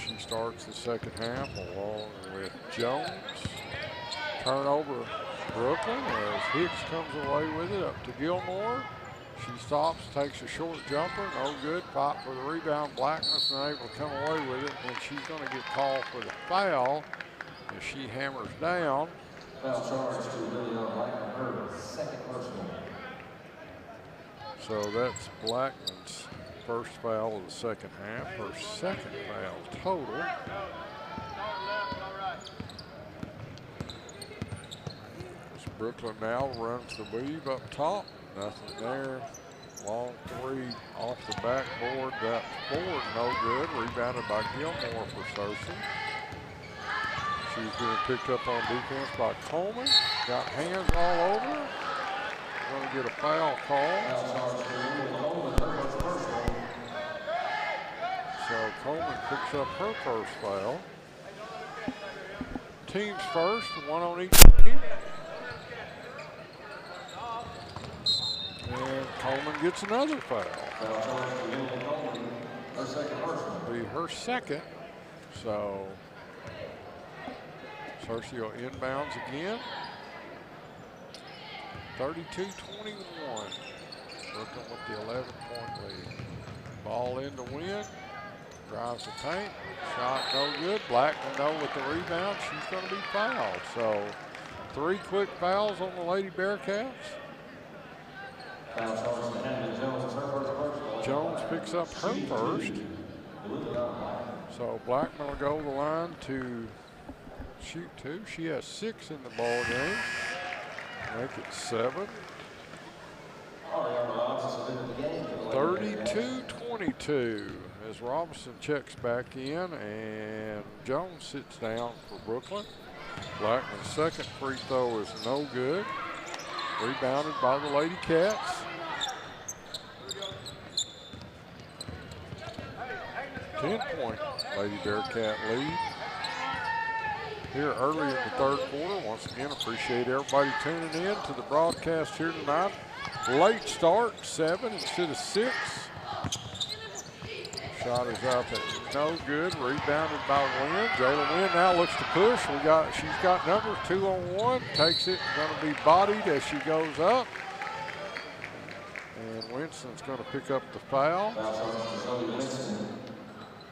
She starts the second half along with Jones. Turnover Brookland as Hicks comes away with it up to Gilmore. She stops, takes a short jumper, no good. Fight for the rebound. Blackman's not able to come away with it, and she's going to get called for the foul as she hammers down. Foul charge to Liliana Blackman, her second personal. So that's Blackman's first foul of the second half, her second foul total. Brookland now runs the weave up top. Nothing there. Long 3 off the backboard. That's forward, no good. Rebounded by Gilmore for Searcy. She's being picked up on defense by Coleman. Got hands all over. Going to get a foul call. So Coleman picks up her first foul. Teams first, 1 on each team. And Coleman gets another foul. Be her second. So Searcy will inbounds again. 32-21. Brookland with the 11-point lead. Ball in to win. Drives the paint. Shot no good. Blackman though with the rebound. She's going to be fouled. So 3 quick fouls on the Lady Bearcats. Jones picks up her first. So Blackman will go to the line to shoot 2. She has 6 in the ball game. Make it 7. 32-22 as Robinson checks back in and Jones sits down for Brookland. Blackman's second free throw is no good. Rebounded by the Lady Cats. Ten-point Lady Bearcat lead. Here early in the third quarter. Once again, appreciate everybody tuning in to the broadcast here tonight. Late start, 7 instead of 6. Shot is up at no good. Rebounded by Wynn. Jayla Wynn now looks to push. She's got numbers 2 on 1. Takes it. Going to be bodied as she goes up. And Winston's going to pick up the foul. Her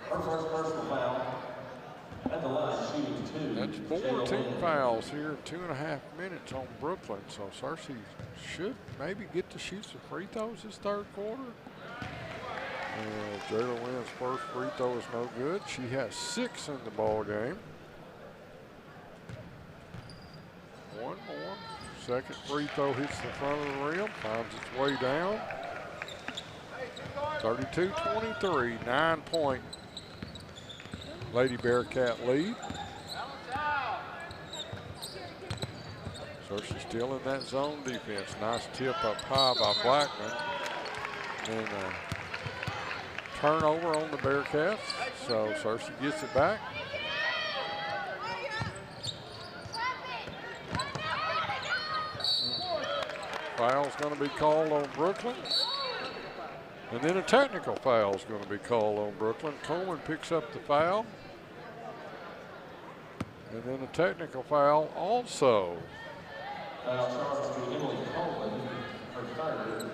first personal foul at the line, shooting 2. That's 4 team fouls here, 2.5 minutes on Brookland. So Cersei should maybe get to shoot some free throws this third quarter. Jayla Wynn's first free throw is no good. She has 6 in the ball game. One more. Second free throw hits the front of the rim, finds its way down. 32-23, 9-point Lady Bearcat lead. Cersei still in that zone defense. Nice tip up high by Blackman. And turnover on the Bearcats. So Cersei gets it back. Foul's going to be called on Brookland. And then a technical foul is going to be called on Brookland. Coleman picks up the foul. And then a technical foul also. Foul charge to Emily Coleman, her third,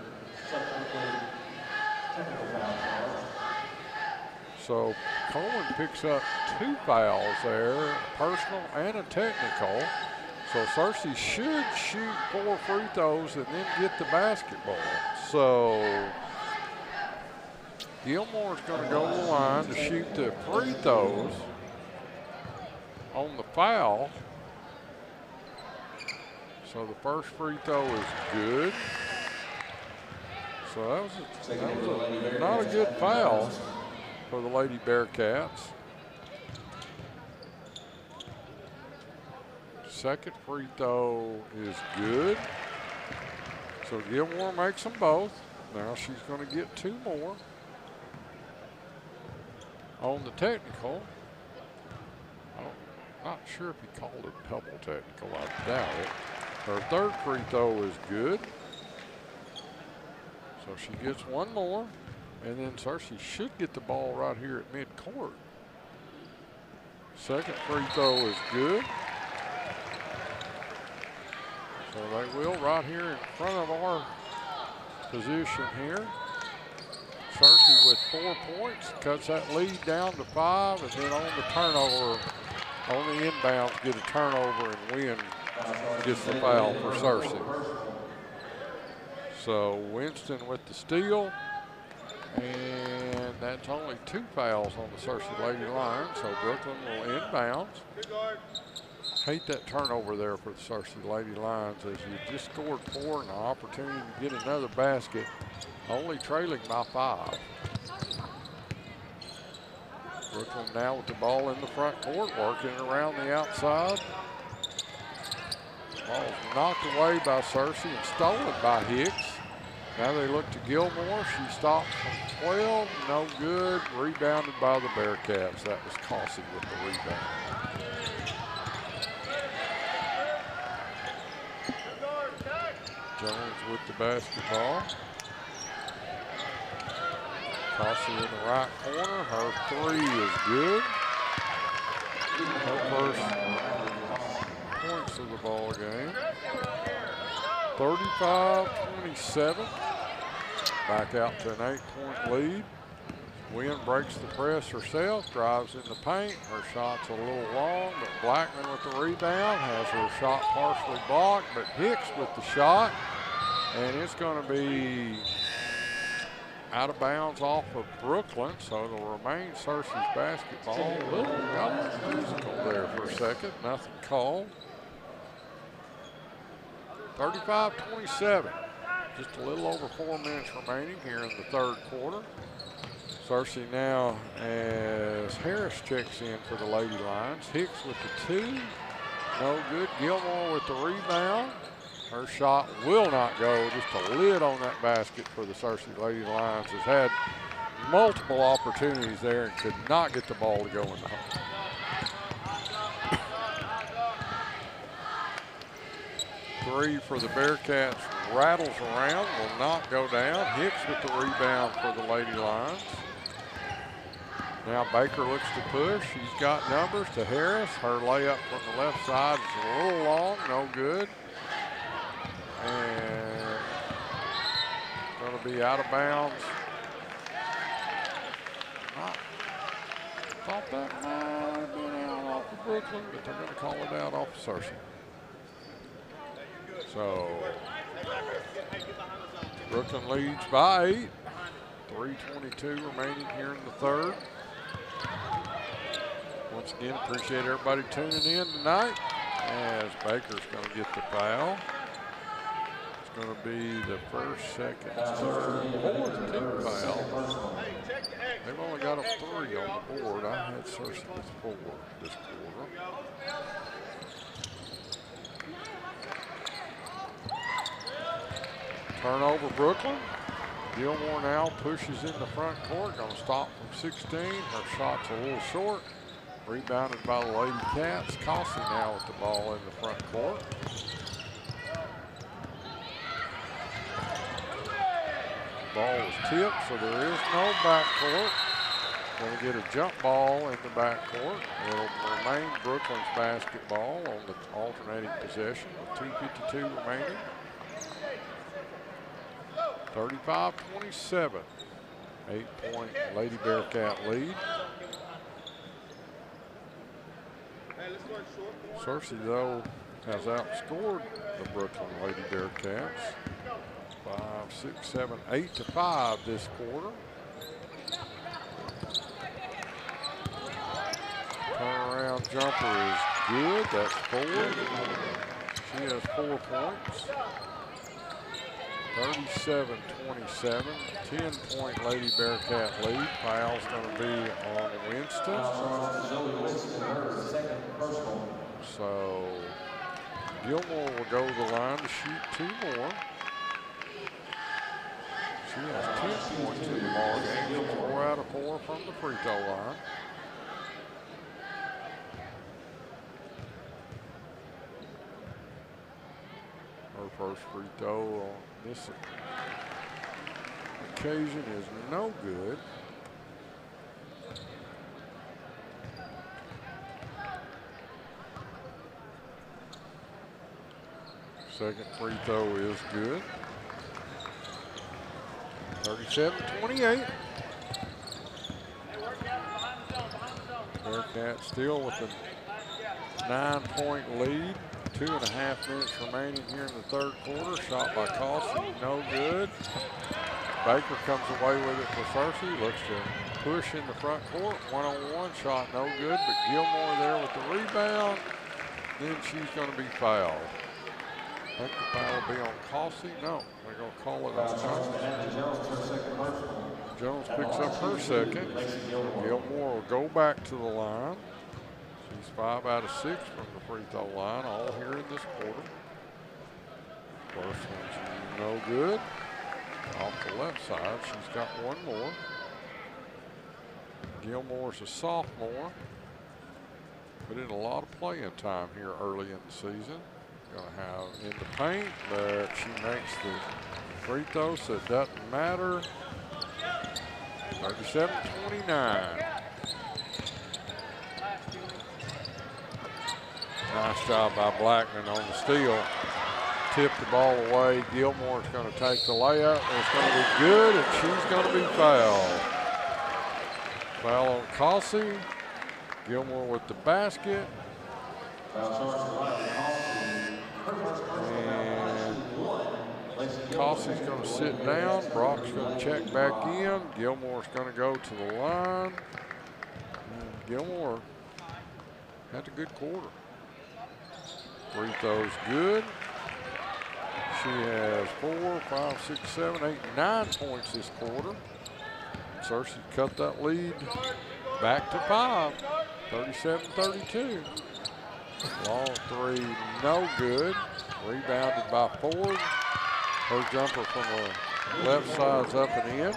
technical foul charge. So Coleman picks up 2 fouls there, a personal and a technical. So Cersei should shoot 4 free throws and then get the basketball. So Gilmore's going to go to the line to shoot the free throws on the foul. So the first free throw is good. So that was not a good foul for the Lady Bearcats. Second free throw is good. So Gilmore makes them both. Now she's going to get 2 more. On the technical, I'm not sure if he called it double technical, I doubt it. Her third free throw is good. So she gets 1 more, and then Cersei should get the ball right here at midcourt. Second free throw is good. So they will right here in front of our position here. Cersei with 4 points, cuts that lead down to 5, and then on the turnover, on the inbounds, get a turnover, and Wynn gets the foul for Cersei. So Winston with the steal, and that's only 2 fouls on the Cersei Lady line, so Brookland will inbounds. Hate that turnover there for the Cersei Lady Lions, as you just scored 4 and an opportunity to get another basket, only trailing by 5. Brookland now with the ball in the front court, working around the outside. Ball's knocked away by Cersei and stolen by Hicks. Now they look to Gilmore. She stops from 12, no good. Rebounded by the Bearcats. That was Causey with the rebound. Jones with the basketball. Causey in the right corner. Her 3 is good. Her first points of the ball game. 35-27. Back out to an 8-point lead. Wynn breaks the press herself, drives in the paint. Her shot's a little long, but Blackman with the rebound, has her shot partially blocked, but Hicks with the shot. And it's going to be out of bounds off of Brookland, so it'll remain Cersei's basketball. A little got musical there for a second, nothing called. 35-27. Just a little over 4 minutes remaining here in the third quarter. Cersei now, as Harris checks in for the Lady Lions. Hicks with the 2, no good. Gilmore with the rebound. Her shot will not go. Just a lid on that basket for the Cersei Lady Lions. Has had multiple opportunities there and could not get the ball to go in the hole. Three for the Bearcats rattles around, will not go down. Hicks with the rebound for the Lady Lions. Now Baker looks to push. She's got numbers to Harris. Her layup from the left side is a little long, no good. And going to be out of bounds. I thought that might have been out off for Brookland, but they're going to call it out off of Searcy. So Brookland leads by 8. 3:22 remaining here in the third. Once again, appreciate everybody tuning in tonight as Baker's going to get the foul. It's going to be the first, second, third, fourth team foul. They've only got a 3 on the board. I had Searcy with 4 this quarter. Turnover Brookland. Gilmore now pushes in the front court. Going to stop from 16. Her shot's a little short. Rebounded by the Lady Cats. Cossey now with the ball in the front court. Ball was tipped, so there is no backcourt. Going to get a jump ball in the backcourt. It'll remain Brookland's basketball on the alternating possession with 2:52 remaining. 35-27. 8-point Lady Bearcat lead. Searcy, though, has outscored the Brookland Lady Bearcats 5, 6, 7, 8-5 this quarter. Turnaround jumper is good. That's 4. She has 4 points. 37-27. 10-point Lady Bearcat lead. Foul's going to be on Winston. So Gilmore will go to the line to shoot 2 more. She has 10 points in the ball game. 4 out of 4 from the free throw line. Her first free throw on this occasion is no good. Second free throw is good. 37-28. Bearcats still with a 9-point lead. 2.5 minutes remaining here in the third quarter. Shot by Cossey, no good. Baker comes away with it for Searcy. Looks to push in the front court. 1-on-1 shot, no good. But Gilmore there with the rebound. Then she's going to be fouled. I think the foul will be on Cossey. No, they're going to call it on Johnson. Jones picks up her second. Gilmore will go back to the line. She's 5 out of 6 from the free throw line, all here in this quarter. First one's no good. Off the left side, she's got 1 more. Gilmore's a sophomore. Put in a lot of playing time here early in the season. Going to have in the paint, but she makes the free throw, so it doesn't matter. 37-29. Nice job by Blackman on the steal. Tipped the ball away. Gilmore's going to take the layup. It's going to be good, and she's going to be fouled. Foul on Cossey. Gilmore with the basket. And Cossey's going to sit down. Brock's going to check back in. Gilmore's going to go to the line. And Gilmore had a good quarter. Free throw's good. She has 4, 5, 6, 7, 8, 9 points this quarter. Searcy cut that lead back to 5. 37-32. Long 3, no good. Rebounded by Ford. Her jumper from the left side's up and in.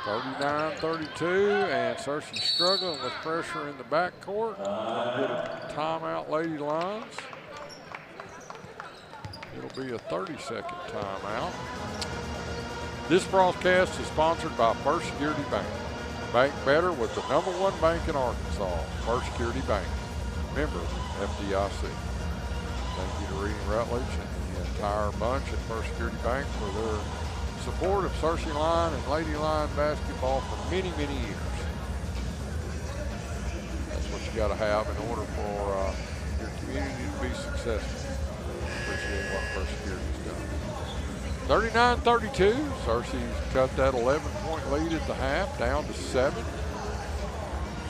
39-32, and Searcy struggling with pressure in the backcourt. We'll get a timeout, Lady Lions. It'll be a 30-second timeout. This broadcast is sponsored by First Security Bank. Bank better with the #1 bank in Arkansas, First Security Bank. Member FDIC. Thank you to Reading Rutledge and the entire bunch at First Security Bank for their support of Searcy Line and Lady Line basketball for many, many years. you got to have in order for your community to be successful. Appreciate what First Security's done. 39-32. Searcy's cut that 11-point lead at the half down to 7.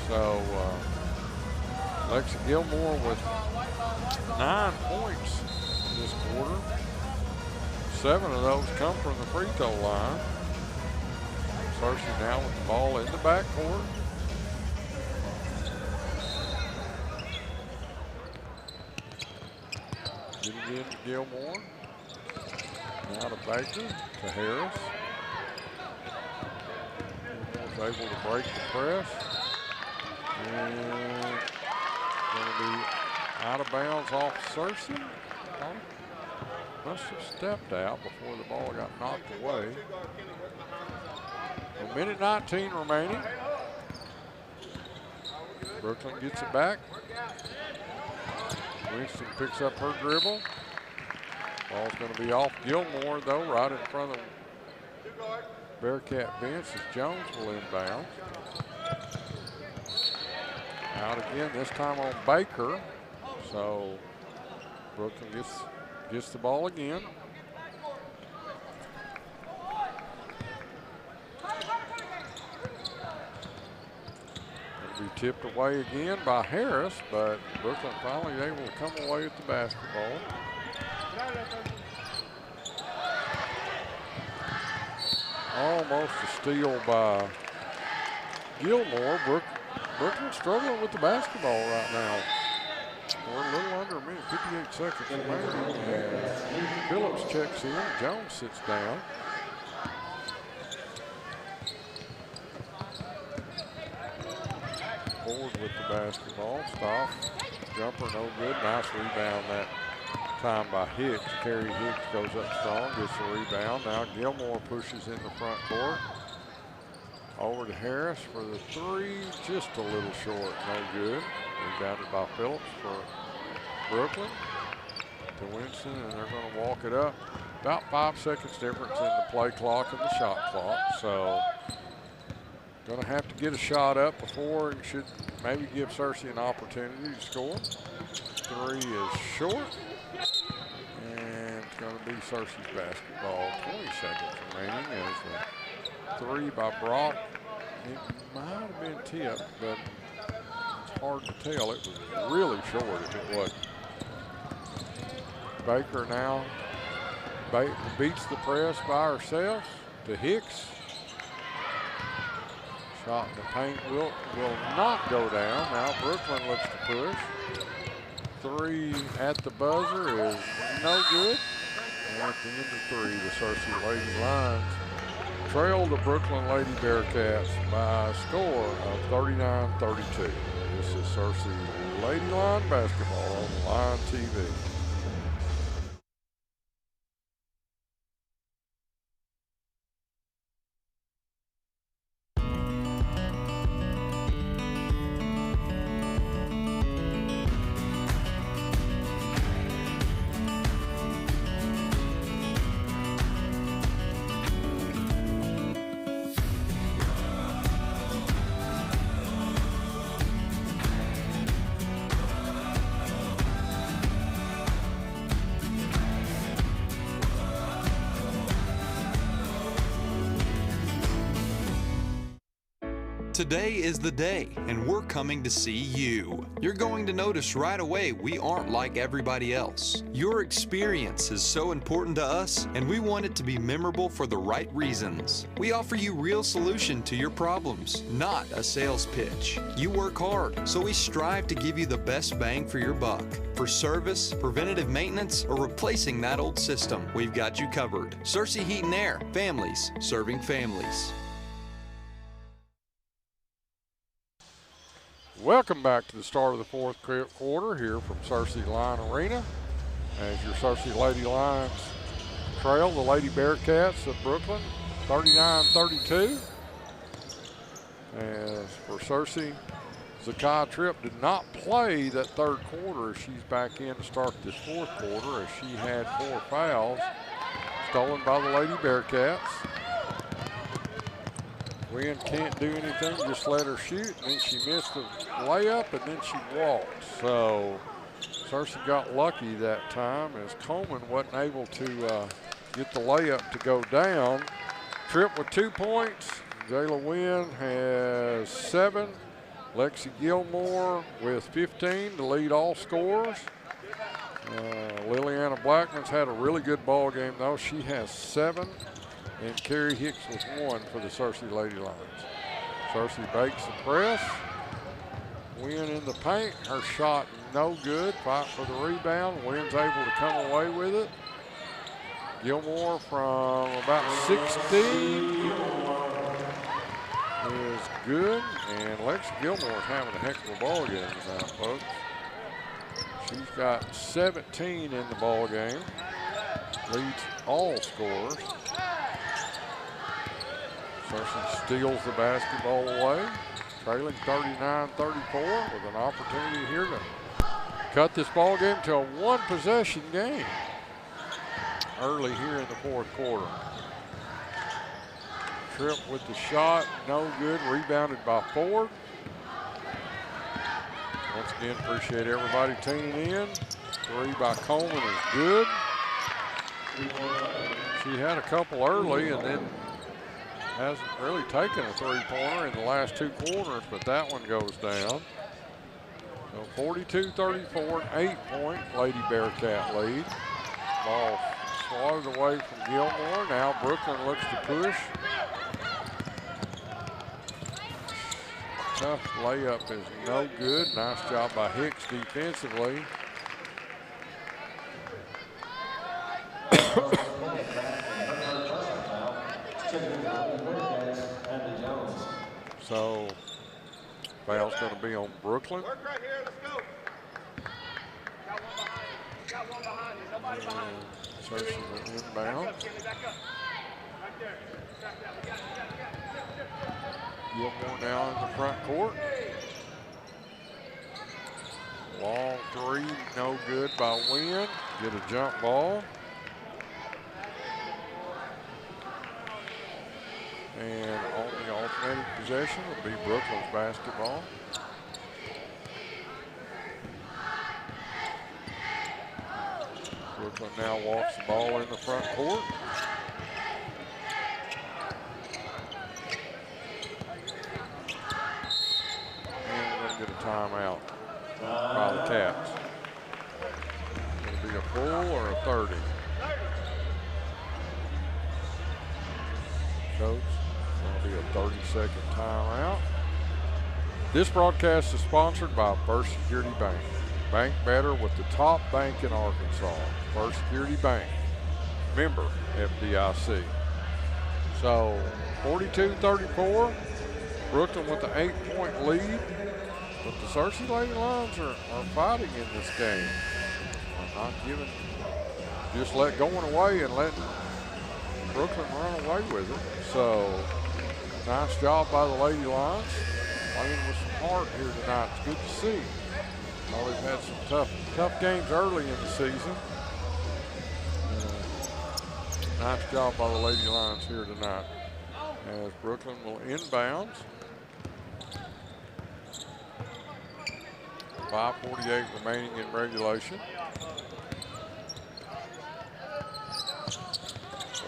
So Lexi Gilmore with 9 points this quarter. 7 of those come from the free throw line. Searcy now with the ball in the backcourt. Getting in to Gilmore. Now to Baker, to Harris. Gilmore's able to break the press. And going to be out of bounds off Searcy. Must have stepped out before the ball got knocked away. A minute 19 remaining. Brookland gets it back. Winston picks up her dribble. Ball's going to be off Gilmore, though, right in front of Bearcat bench as Jones will inbound. Out again, this time on Baker. So Brookland gets the ball again. It'll be tipped away again by Harris, but Brookland finally able to come away with the basketball. Almost a steal by Gilmore. Brookland struggling with the basketball right now. We're a little under a minute, 58 seconds remaining. And Phillips checks in. Jones sits down. Forward with the basketball. Stop. Jumper no good. Nice rebound that time by Hicks. Kerry Hicks goes up strong, gets the rebound. Now Gilmore pushes in the front court. Over to Harris for the three, just a little short, no good. Rebounded by Phillips for Brookland to Winston, and they're going to walk it up. About 5 seconds difference in the play clock and the shot clock. So going to have to get a shot up before and should maybe give Searcy an opportunity to score. Three is short. And it's going to be Searcy's basketball. 20 seconds remaining as the three by Brock. It might have been tipped, but it's hard to tell. It was really short if it wasn't. Baker now beats the press by herself to Hicks. Shot in the paint will not go down. Now Brookland looks to push. Three at the buzzer is no good. And at the end of three, the Searcy Lady Lions trail the Brookland Lady Bearcats by a score of 39-32. This is Searcy Lady Lion basketball on Lion TV. Today is the day, and we're coming to see you. You're going to notice right away we aren't like everybody else. Your experience is so important to us, and we want it to be memorable for the right reasons. We offer you real solution to your problems, not a sales pitch. You work hard, so we strive to give you the best bang for your buck. For service, preventative maintenance, or replacing that old system, we've got you covered. Searcy Heat and Air, families serving families. Welcome back to the start of the fourth quarter here from Searcy Lion Arena. As your Searcy Lady Lions trail the Lady Bearcats of Brookland, 39-32. As for Searcy, Zakai Tripp did not play that third quarter. She's back in to start this fourth quarter as she had 4 fouls stolen by the Lady Bearcats. Wynn can't do anything, just let her shoot, and then she missed the layup, and then she walked. So Cersei got lucky that time as Coleman wasn't able to get the layup to go down. Tripp with 2 points. Jayla Wynn has 7. Lexi Gilmore with 15 to lead all scorers. Liliana Blackman's had a really good ball game, though. She has 7. And Carrie Hicks with 1 for the Cersei Lady Lions. Cersei bakes the press. Wynn in the paint. Her shot no good. Fight for the rebound. Wynn's able to come away with it. Gilmore from about 16 is good. And Lexi Gilmore's having a heck of a ball game tonight, folks. She's got 17 in the ball game. Leads all scorers. Cersei steals the basketball away, trailing 39-34 with an opportunity here to cut this ball game to a 1-possession game early here in the 4th quarter. Tripp with the shot, no good, rebounded by Ford. Once again, appreciate everybody tuning in. 3 by Coleman is good. She had a couple early and then hasn't really taken a 3-pointer in the last 2 quarters, but that one goes down. So 42-34, an 8-point Lady Bearcat lead. Ball swatted away from Gilmore. Now Brookland looks to push. Tough layup is no good. Nice job by Hicks defensively. So foul's going to be on Brookland. Cersei will inbound. Gilmore now in the front court. Long 3, no good by Wynn. Get a jump ball. And on the alternating possession will be Brookland's basketball. Brookland now walks the ball in the front court. And we're going to get a timeout by the Cats. It'll be a full or a 30. Coach. It'll be a 30-second timeout. This broadcast is sponsored by First Security Bank. Bank better with the top bank in Arkansas. First Security Bank. Member FDIC. So 42-34. Brookland with the 8-point lead. But the Cersei Lady Lions are fighting in this game. Not giving, just going away and letting Brookland run away with it. So nice job by the Lady Lions. Playing with some heart here tonight. It's good to see. Well, they've had some tough games early in the season. Nice job by the Lady Lions here tonight. As Brookland will inbound. 5:48 remaining in regulation.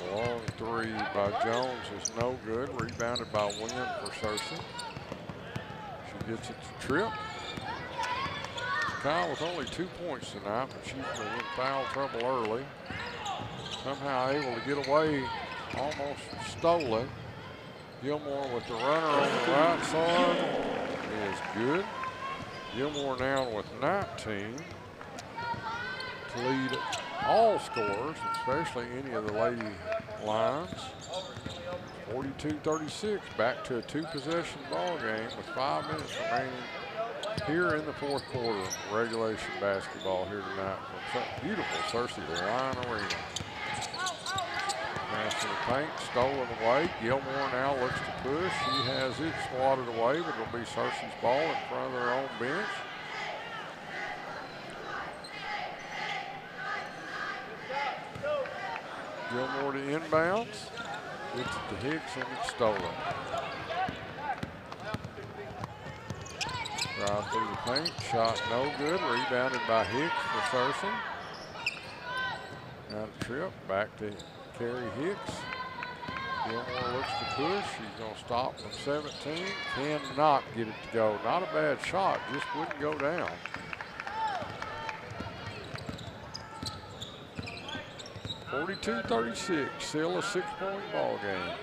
A long 3 by Jones is no good. Rebounded by Wynn for Cersei. She gets it to Tripp. Kyle with only 2 points tonight, but she's been in foul trouble early. Somehow able to get away, almost stolen. Gilmore with the runner on the right side is good. Gilmore now with 19 to lead all scorers, especially any of the Lady Lions. 42-36, back to a 2-possession ball game with 5 minutes remaining here in the 4th quarter. Regulation basketball here tonight from beautiful Cersei Line Arena. Pass in the paint, stolen away. Gilmore now looks to push. She has it swatted away, but it'll be Cersei's ball in front of their own bench. Gilmore to inbounds. Gets it to Hicks and it's stolen. Drive through the paint, shot no good, rebounded by Hicks for Searcy. Now the trip, back to Carrie Hicks. Gilmore looks to push, she's gonna stop from 17, cannot get it to go. Not a bad shot, just wouldn't go down. (42-36), still a 6-point ball game.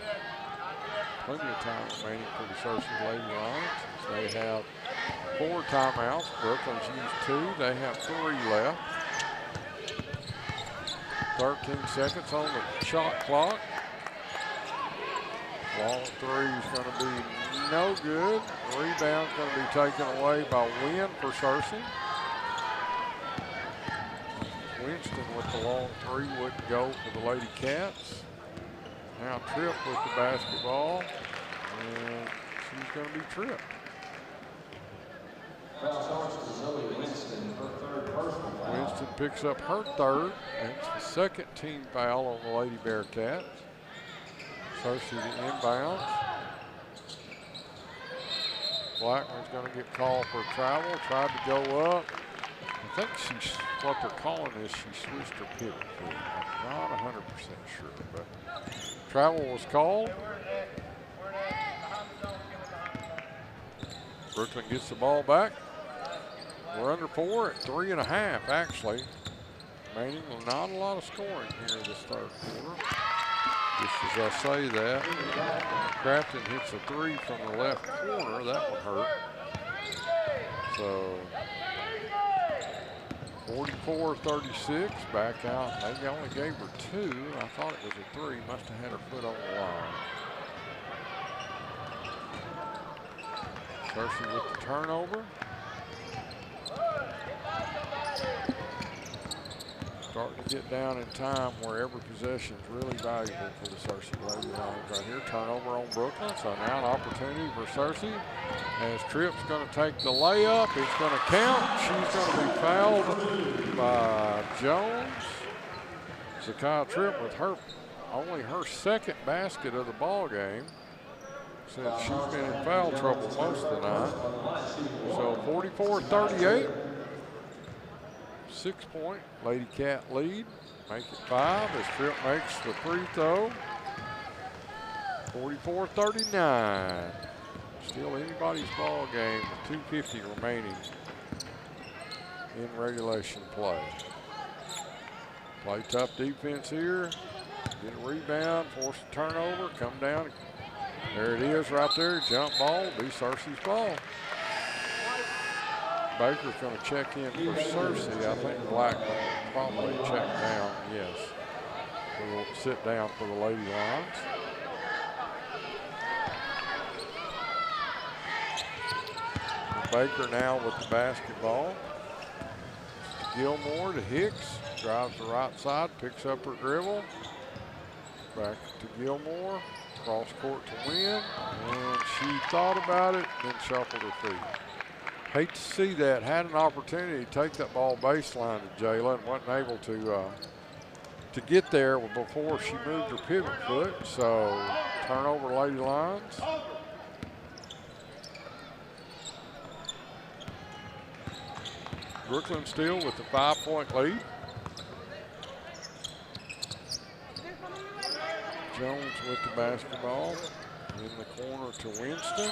Plenty of time remaining for the Searcy Lady Lions. They have 4 timeouts. Brookland's used 2. They have 3 left. 13 seconds on the shot clock. Long three is going to be no good. Rebound's going to be taken away by Wynn for Searcy. Winston with the long three wouldn't go for the Lady Cats. Now Tripp with the basketball, and she's going to be tripped. Winston picks up her third, and it's the second team foul on the Lady Bearcats. Searcy to inbounds. Blackman's going to get called for travel, tried to go up. I think she's, what they're calling is she switched her pivot foot. I'm not 100% sure, but travel was called. Brookland gets the ball back. We're under 4 at 3.5 actually. Remaining, not a lot of scoring here this third quarter. Just as I say that, Crafton hits a 3 from the left corner. That one hurt. So 44-36, back out. They only gave her 2. I thought it was a 3. Must have had her foot on the line. Searcy with the turnover. Starting to get down in time where every possession is really valuable for the Searcy Lady Lions right here. Turnover on Brookland, so now an opportunity for Searcy. As Tripp's going to take the layup, it's going to count. She's going to be fouled by Jones. Zakiah Tripp with only her second basket of the ball game, since she's been in foul trouble most of the night. So 44-38. 6-point Lady Cat lead. Make it 5 as Tripp makes the free throw. 44-39. Still anybody's ball game with 2:50 remaining in regulation play. Play tough defense here. Get a rebound, force a turnover, come down. There it is right there. Jump ball, be Searcy's ball. Baker's going to check in for Searcy. I think Black will probably check down, yes. We'll sit down for the Lady Lions. Baker now with the basketball. Gilmore to Hicks. Drives the right side, picks up her dribble. Back to Gilmore. Cross court to Wynn. And she thought about it, then shuffled her feet. Hate to see that. Had an opportunity to take that ball baseline to Jayla and wasn't able to get there before she moved her pivot foot. So turnover Lady Lions. Brookland still with the 5-point lead. Jones with the basketball in the corner to Winston.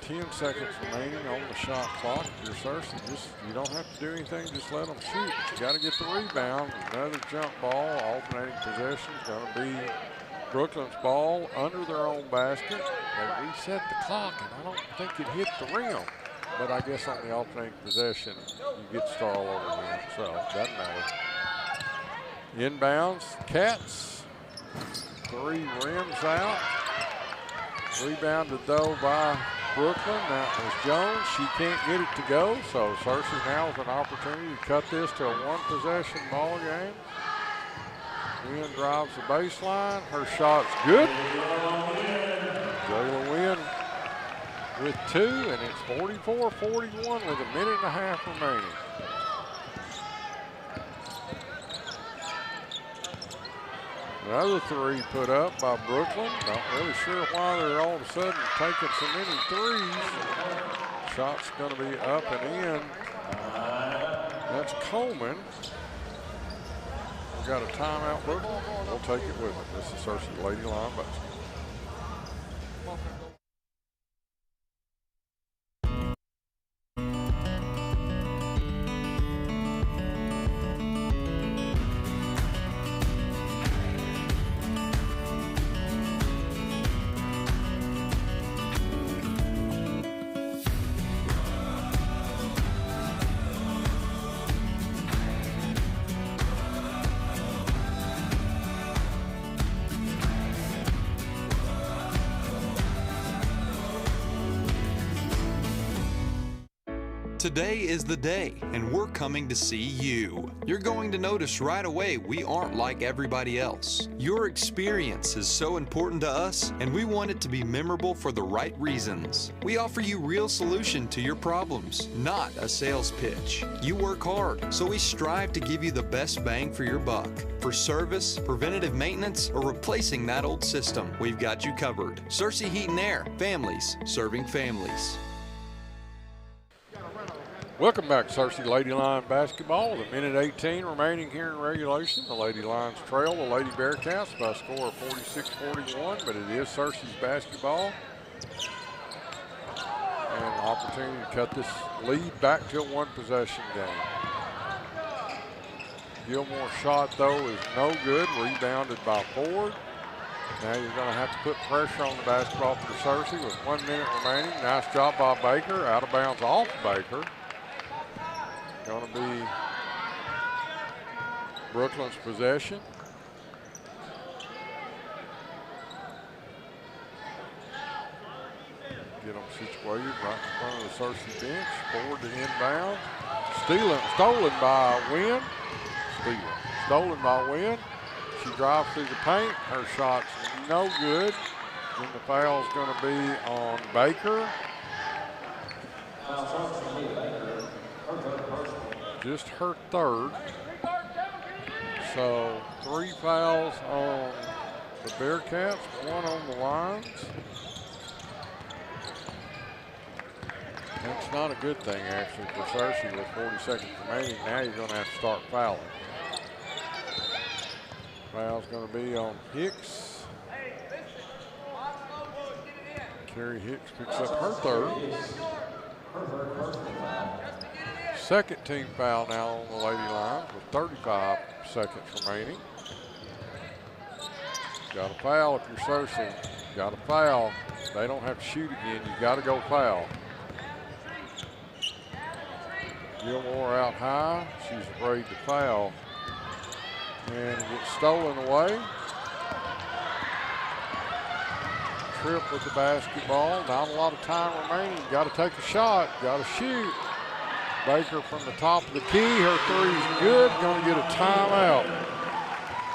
Ten seconds remaining on the shot clock. If you're Searcy, you don't have to do anything, just let them shoot. But you got to get the rebound. Another jump ball, alternating possession. Going to be Brookland's ball under their own basket. They reset the clock, and I don't think it hit the rim. But I guess on the alternating possession, you get to start all over again, so it doesn't matter. Inbounds, Cats. 3 rims out. Rebounded though by Brookland. That was Jones. She can't get it to go, so Searcy now has an opportunity to cut this to a 1-possession ball game. Wynn drives the baseline. Her shot's good. Jayla Wynn with 2, and it's 44-41 with 1.5 minutes remaining. Another three put up by Brookland. Not really sure why they're all of a sudden taking so many threes. Shot's going to be up and in. That's Coleman. We got a timeout, Brookland. We'll take it with it. This is Searcy Lady Line basketball. Today is the day, and we're coming to see you. You're going to notice right away we aren't like everybody else. Your experience is so important to us, and we want it to be memorable for the right reasons. We offer you real solution to your problems, not a sales pitch. You work hard, so we strive to give you the best bang for your buck. For service, preventative maintenance, or replacing that old system, we've got you covered. Searcy Heat and Air, families serving families. Welcome back to Searcy Lady Line basketball with a minute 18 remaining here in regulation. The Lady Lions trail the Lady Bearcats by a score of 46-41, but it is Searcy's basketball. And an opportunity to cut this lead back to a one-possession game. Gilmore's shot, though, is no good, rebounded by Ford. Now you're going to have to put pressure on the basketball for Searcy with 1 minute remaining. Nice job by Baker, out of bounds off Baker. Going to be Brookland's possession. Get them situated right in front of the Searcy bench. Forward to inbound. Stolen by Wynn. Stolen by Wynn. She drives through the paint. Her shot's no good. Then the foul's going to be on Baker. Just her third. So 3 fouls on the Bearcats, 1 on the Lions. That's not a good thing, actually, for Searcy with 40 seconds remaining. Now you're going to have to start fouling. Foul's going to be on Hicks. Carrie Hicks picks up her third. Second team foul now on the Lady Lions with 35 seconds remaining. Got a foul if you're Searcy. Got a foul. They don't have to shoot again. You got to go foul. Gilmore out high. She's afraid to foul. And it gets stolen away. Tripp with the basketball. Not a lot of time remaining. Got to take a shot. Got to shoot. Baker from the top of the key. Her three's good. Going to get a timeout.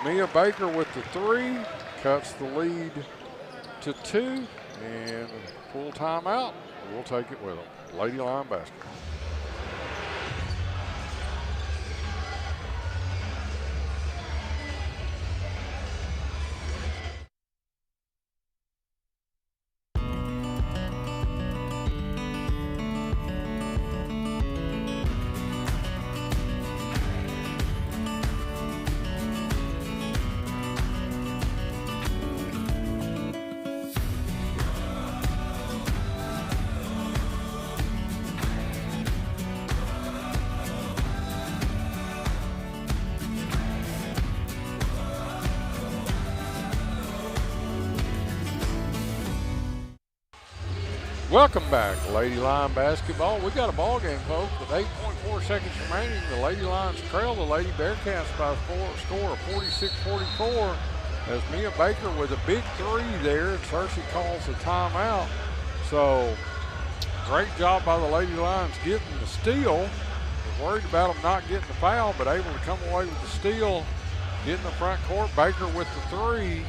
Mia Baker with the 3. Cuts the lead to 2. And full timeout. We'll take it with them. Lady Line basketball. Welcome back, Lady Line basketball. We got a ball game, folks, with 8.4 seconds remaining. The Lady Lions trail the Lady Bearcats by a score of 46-44. As Mia Baker with a big 3 there, Searcy calls a timeout. So, great job by the Lady Lions getting the steal. Was worried about them not getting the foul, but able to come away with the steal, get in the front court. Baker with the 3.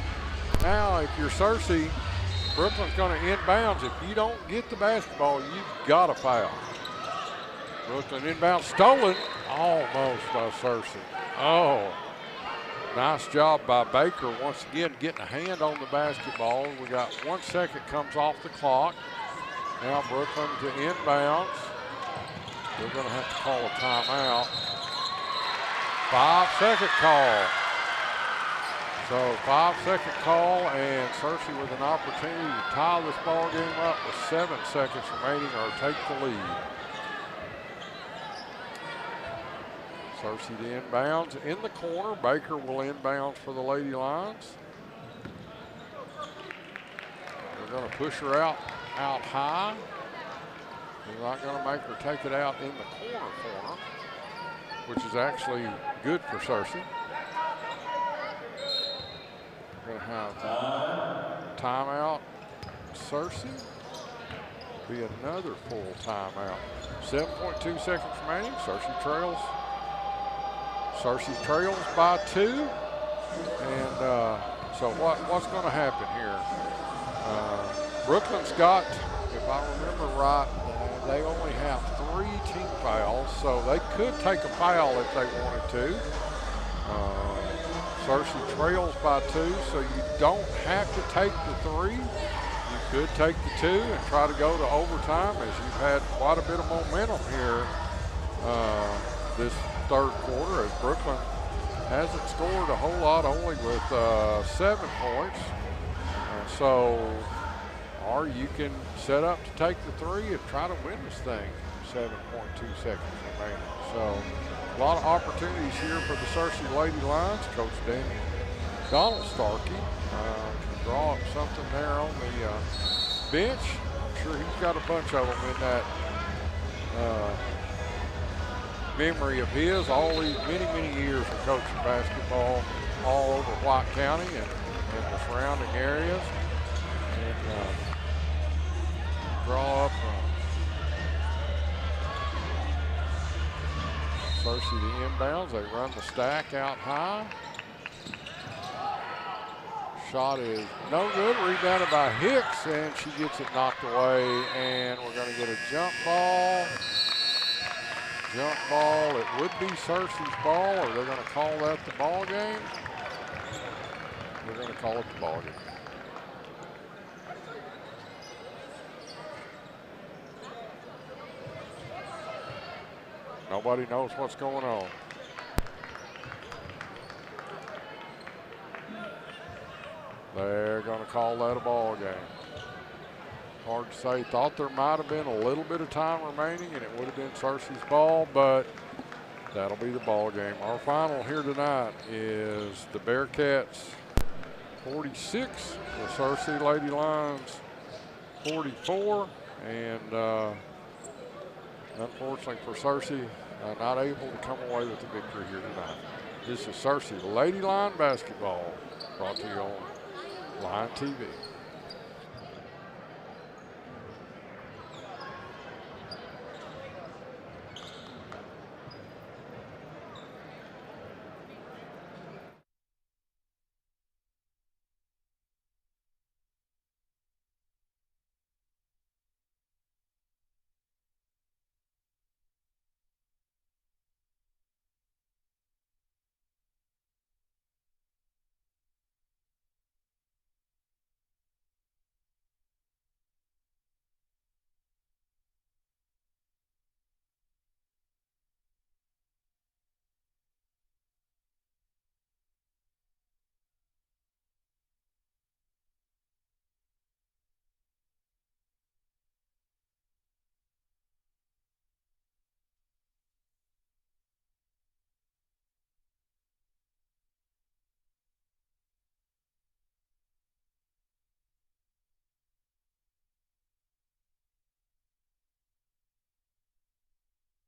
Now, if you're Searcy, Brookland's going to inbounds. If you don't get the basketball, you've got to foul. Brookland inbound, stolen almost by Searcy. Oh, Nice job by Baker once again getting a hand on the basketball. We got 1 second comes off the clock. Now Brookland to inbounds. They're going to have to call a timeout. 5-second call. So 5-second call, and Searcy with an opportunity to tie this ball game up with 7 seconds remaining or take the lead. Searcy to inbounds in the corner. Baker will inbounds for the Lady Lions. They're going to push her out high. They're not going to make her take it out in the corner, which is actually good for Searcy. We're going to have timeout. Searcy. Be another full timeout. 7.2 seconds remaining. Searcy trails. Searcy trails by 2. And so what's going to happen here? Brookland's got, if I remember right, they only have 3 team fouls, so they could take a foul if they wanted to. Searcy trails by 2, so you don't have to take the 3. You could take the 2 and try to go to overtime, as you've had quite a bit of momentum here this third quarter, as Brookland hasn't scored a whole lot, only with 7 points. Or you can set up to take the 3 and try to win this thing. 7.2 seconds remaining. So a lot of opportunities here for the Searcy Lady Lions. Coach Donald Starkey can draw up something there on the bench. I'm sure he's got a bunch of them in that memory of his. All these many years of coaching basketball all over White County and the surrounding areas. And draw up Searcy the inbounds. They run the stack out high. Shot is no good. Rebounded by Hicks, and she gets it knocked away. And we're going to get a jump ball. Jump ball. It would be Searcy's ball. Are they going to call that the ball game? They're going to call it the ball game. Nobody knows what's going on. They're going to call that a ball game. Hard to say. Thought there might have been a little bit of time remaining and it would have been Searcy's ball, but that'll be the ball game. Our final here tonight is the Bearcats 46, the Searcy Lady Lions 44, and unfortunately for Searcy, not able to come away with the victory here tonight. This is Searcy Lady Line Basketball, brought to you on Line TV.